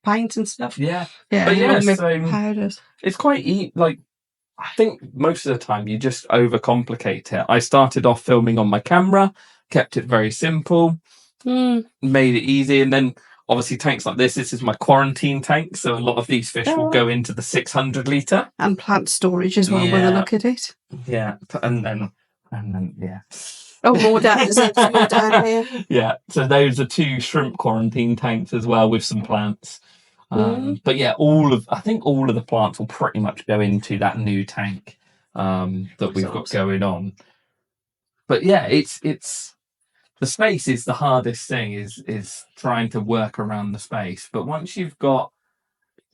[SPEAKER 1] paint and stuff.
[SPEAKER 2] Yeah.
[SPEAKER 1] Yeah,
[SPEAKER 2] But yeah,
[SPEAKER 1] with
[SPEAKER 2] so
[SPEAKER 1] powders.
[SPEAKER 2] it's quite I think most of the time you just overcomplicate it. I started off filming on my camera, kept it very simple, made it easy, and then obviously tanks like this is my quarantine tank. So a lot of these fish will go into the 600 litre.
[SPEAKER 1] And plant storage as well, when I look at it.
[SPEAKER 2] Yeah. And then, yeah.
[SPEAKER 1] Oh, more down, more down here.
[SPEAKER 2] Yeah. So those are 2 shrimp quarantine tanks as well with some plants. But yeah, I think all of the plants will pretty much go into that new tank that we've got going on. But yeah, it's the space is the hardest thing, is trying to work around the space. But once you've got,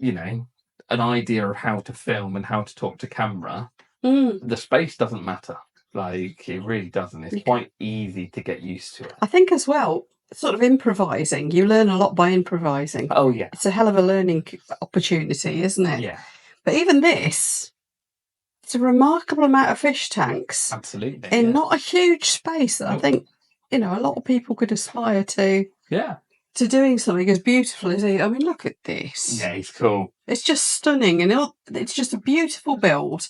[SPEAKER 2] an idea of how to film and how to talk to camera, the space doesn't matter. Like, it really doesn't. It's quite easy to get used to it.
[SPEAKER 1] I think as well, sort of improvising. You learn a lot by improvising.
[SPEAKER 2] Oh, yeah.
[SPEAKER 1] It's a hell of a learning opportunity, isn't it?
[SPEAKER 2] Yeah.
[SPEAKER 1] But even this, it's a remarkable amount of fish tanks.
[SPEAKER 2] Absolutely.
[SPEAKER 1] In not a huge space that I think, a lot of people could aspire to.
[SPEAKER 2] Yeah.
[SPEAKER 1] To doing something as beautiful as he. I mean, look at this.
[SPEAKER 2] Yeah, it's cool.
[SPEAKER 1] It's just stunning, and it's just a beautiful build.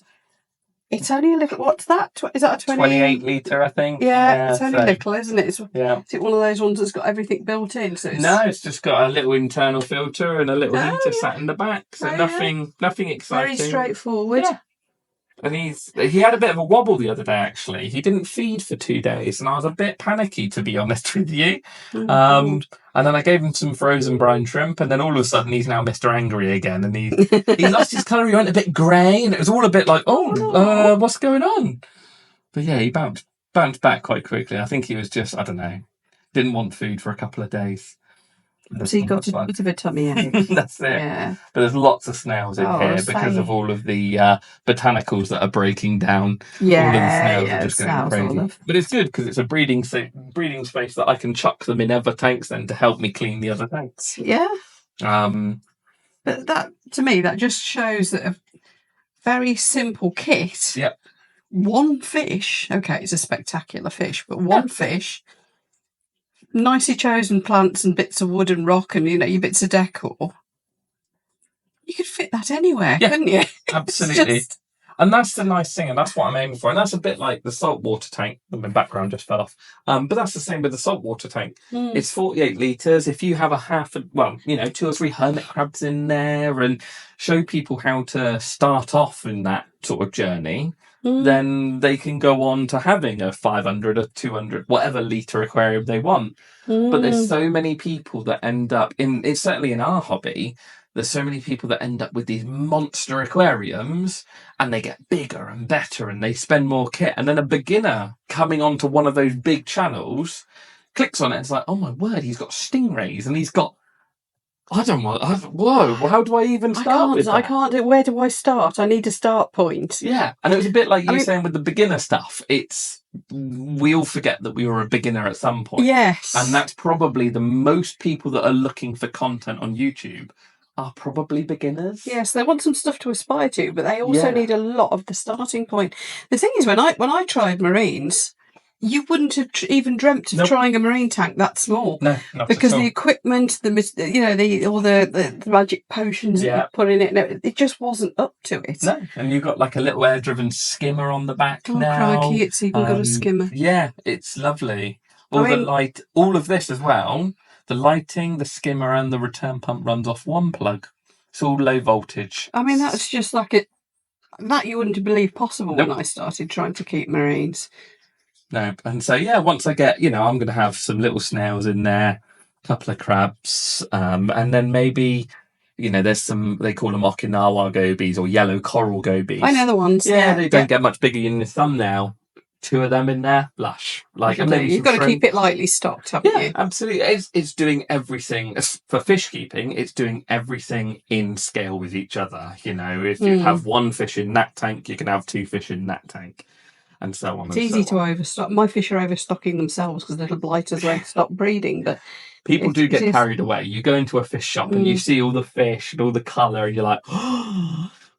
[SPEAKER 1] It's only a little. What's that? Is that a
[SPEAKER 2] 28 litre, I think.
[SPEAKER 1] Yeah, it's only little, isn't it? Is it one of those ones that's got everything built in? So
[SPEAKER 2] no, it's just got a little internal filter and a little heater sat in the back. So nothing exciting.
[SPEAKER 1] Very straightforward.
[SPEAKER 2] Yeah. And he had a bit of a wobble the other day, actually. He didn't feed for 2 days, and I was a bit panicky, to be honest with you. And then I gave him some frozen brine shrimp, and then all of a sudden he's now Mr. Angry again, and he lost his colour. He went a bit grey, and it was all a bit like, what's going on? But yeah, he bounced back quite quickly. I think he was just, I don't know, didn't want food for a couple of days.
[SPEAKER 1] So you got a bit of a tummy ache.
[SPEAKER 2] That's it.
[SPEAKER 1] Yeah.
[SPEAKER 2] But there's lots of snails in here because of all of the botanicals that are breaking down.
[SPEAKER 1] Yeah,
[SPEAKER 2] all of the snails are just going crazy. But it's good because it's a breeding space that I can chuck them in other tanks then to help me clean the other tanks.
[SPEAKER 1] Yeah.
[SPEAKER 2] But
[SPEAKER 1] that, to me, that just shows that a very simple kit.
[SPEAKER 2] Yep.
[SPEAKER 1] One fish. Okay, it's a spectacular fish, but one fish. Nicely chosen plants and bits of wood and rock and, your bits of decor. You could fit that anywhere, couldn't you?
[SPEAKER 2] Absolutely. And that's the nice thing, and that's what I'm aiming for. And that's a bit like the saltwater tank. My background just fell off. But that's the same with the saltwater tank. It's 48 litres. If you have 2 or 3 hermit crabs in there and show people how to start off in that sort of journey, then they can go on to having a 500, a 200, whatever litre aquarium they want. But there's so many people that end up it's certainly in our hobby, there's so many people that end up with these monster aquariums and they get bigger and better and they spend more kit. And then a beginner coming onto one of those big channels clicks on it and it's like, oh my word, he's got stingrays and he's got, whoa, how do I even start with that?
[SPEAKER 1] I can't do, where do I start? I need a start point.
[SPEAKER 2] Yeah, and it was a bit like you saying with the beginner stuff. We all forget that we were a beginner at some point.
[SPEAKER 1] Yes.
[SPEAKER 2] And that's probably the most people that are looking for content on YouTube are probably beginners.
[SPEAKER 1] Yes, they want some stuff to aspire to, but they also need a lot of the starting point. The thing is, when I tried marines, you wouldn't have even dreamt of trying a marine tank that small.
[SPEAKER 2] No, not
[SPEAKER 1] because
[SPEAKER 2] at all.
[SPEAKER 1] the equipment, all the magic potions that you put in it, it just wasn't up to it.
[SPEAKER 2] No, and you've got like a little air-driven skimmer on the back now.
[SPEAKER 1] Crikey, it's even got a skimmer.
[SPEAKER 2] Yeah, it's lovely. All of this as well. The lighting, the skimmer, and the return pump runs off one plug. It's all low voltage.
[SPEAKER 1] I mean, that's just like it. That you wouldn't believe possible when I started trying to keep marines.
[SPEAKER 2] No, and so once I get, I'm going to have some little snails in there, a couple of crabs, and then maybe, there's some, they call them Okinawa gobies or yellow coral gobies.
[SPEAKER 1] I know the ones.
[SPEAKER 2] Yeah, they don't get much bigger in the sun now. 2 of them in there, lush.
[SPEAKER 1] You've got to keep it lightly stocked, haven't you?
[SPEAKER 2] Yeah, absolutely. It's doing everything for fish keeping. It's doing everything in scale with each other. If you have 1 fish in that tank, you can have 2 fish in that tank. And so on.
[SPEAKER 1] It's easy to overstock. My fish are overstocking themselves because little blighters won't stop breeding. But
[SPEAKER 2] people do get carried away. You go into a fish shop and you see all the fish and all the colour, and you're like,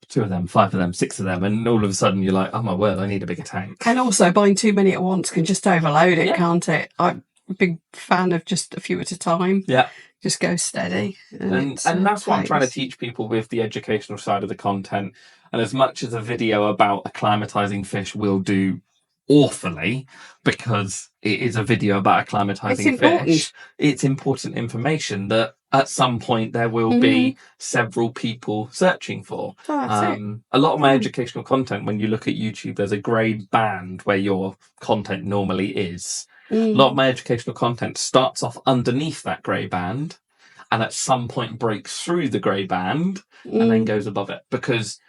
[SPEAKER 2] 2 of them, 5 of them, 6 of them, and all of a sudden you're like, oh my word, I need a bigger tank. And
[SPEAKER 1] also buying too many at once can just overload it, can't it? I'm a big fan of just a few at a time.
[SPEAKER 2] Yeah.
[SPEAKER 1] Just go steady.
[SPEAKER 2] And that's what I'm trying to teach people with the educational side of the content. And as much as a video about acclimatizing fish will do awfully because it is a video about acclimatizing fish. It's important information that at some point there will be several people searching for. A lot of my educational content, when you look at YouTube, there's a grey band where your content normally is. A lot of my educational content starts off underneath that grey band and at some point breaks through the grey band and then goes above it, because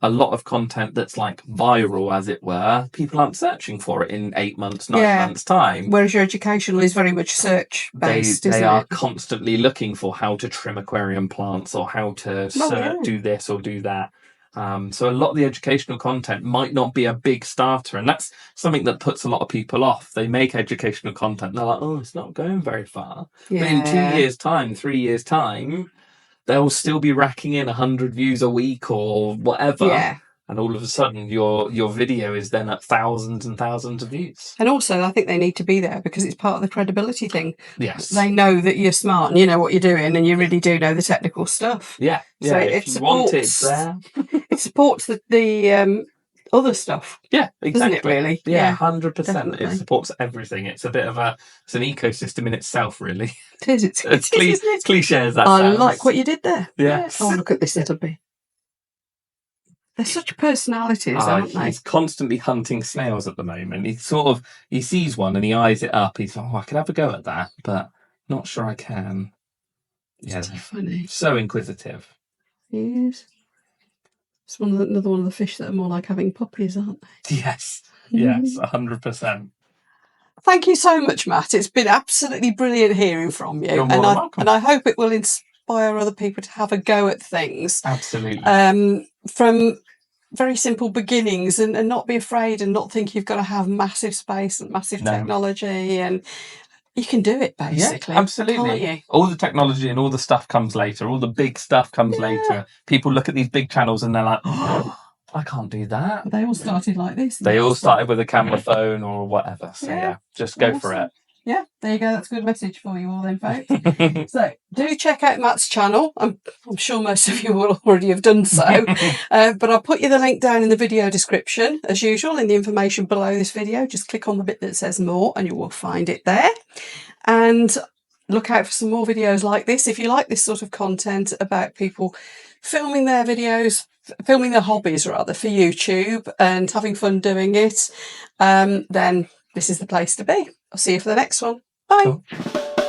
[SPEAKER 2] a lot of content that's like viral, as it were, people aren't searching for it in 8 months, 9 months time.
[SPEAKER 1] Whereas your educational is very much search based.
[SPEAKER 2] They are constantly looking for how to trim aquarium plants or how to do this or do that. So a lot of the educational content might not be a big starter, and that's something that puts a lot of people off. They make educational content, they're like, oh, it's not going very far. But in 2 years' time, 3 years' time, they'll still be racking in 100 views a week or whatever. Yeah. And all of a sudden, your video is then at thousands and thousands of views.
[SPEAKER 1] And also, I think they need to be there because it's part of the credibility thing.
[SPEAKER 2] Yes.
[SPEAKER 1] They know that you're smart and you know what you're doing and you really do know the technical stuff.
[SPEAKER 2] Yeah.
[SPEAKER 1] So
[SPEAKER 2] if you want it there.
[SPEAKER 1] It supports the other stuff.
[SPEAKER 2] Yeah, exactly.
[SPEAKER 1] Doesn't it really?
[SPEAKER 2] Yeah, 100%. Definitely. It supports everything. It's a bit of it's an ecosystem in itself, really.
[SPEAKER 1] It is. It's
[SPEAKER 2] cliche as that
[SPEAKER 1] I
[SPEAKER 2] sounds.
[SPEAKER 1] like what you did there.
[SPEAKER 2] Yes.
[SPEAKER 1] Oh, look at this little bee. They're such personalities, aren't they?
[SPEAKER 2] He's constantly hunting snails at the moment. He sees one and he eyes it up. He's like, I could have a go at that, but not sure I can. Yeah,
[SPEAKER 1] so funny.
[SPEAKER 2] So inquisitive.
[SPEAKER 1] He is. It's another one of the fish that are more like having puppies, aren't they?
[SPEAKER 2] Yes, 100%.
[SPEAKER 1] Thank you so much, Matt. It's been absolutely brilliant hearing from you.
[SPEAKER 2] You're more than welcome.
[SPEAKER 1] And I hope it will inspire other people to have a go at things.
[SPEAKER 2] Absolutely.
[SPEAKER 1] From very simple beginnings and not be afraid and not think you've got to have massive space and massive technology, and you can do it basically.
[SPEAKER 2] Yeah, absolutely.
[SPEAKER 1] Can't you?
[SPEAKER 2] All the technology and all the stuff comes later. All the big stuff comes later. People look at these big channels and they're like, oh, I can't do that.
[SPEAKER 1] But they all started like this.
[SPEAKER 2] They all started with a Canva phone or whatever. So just go for it.
[SPEAKER 1] Yeah, there you go. That's a good message for you all then, folks. So do check out Matt's channel. I'm sure most of you will already have done so. But I'll put you the link down in the video description, as usual, in the information below this video. Just click on the bit that says more and you will find it there. And look out for some more videos like this. If you like this sort of content about people filming their videos, filming their hobbies rather, for YouTube and having fun doing it, then this is the place to be. I'll see you for the next one. Bye.
[SPEAKER 2] Cool.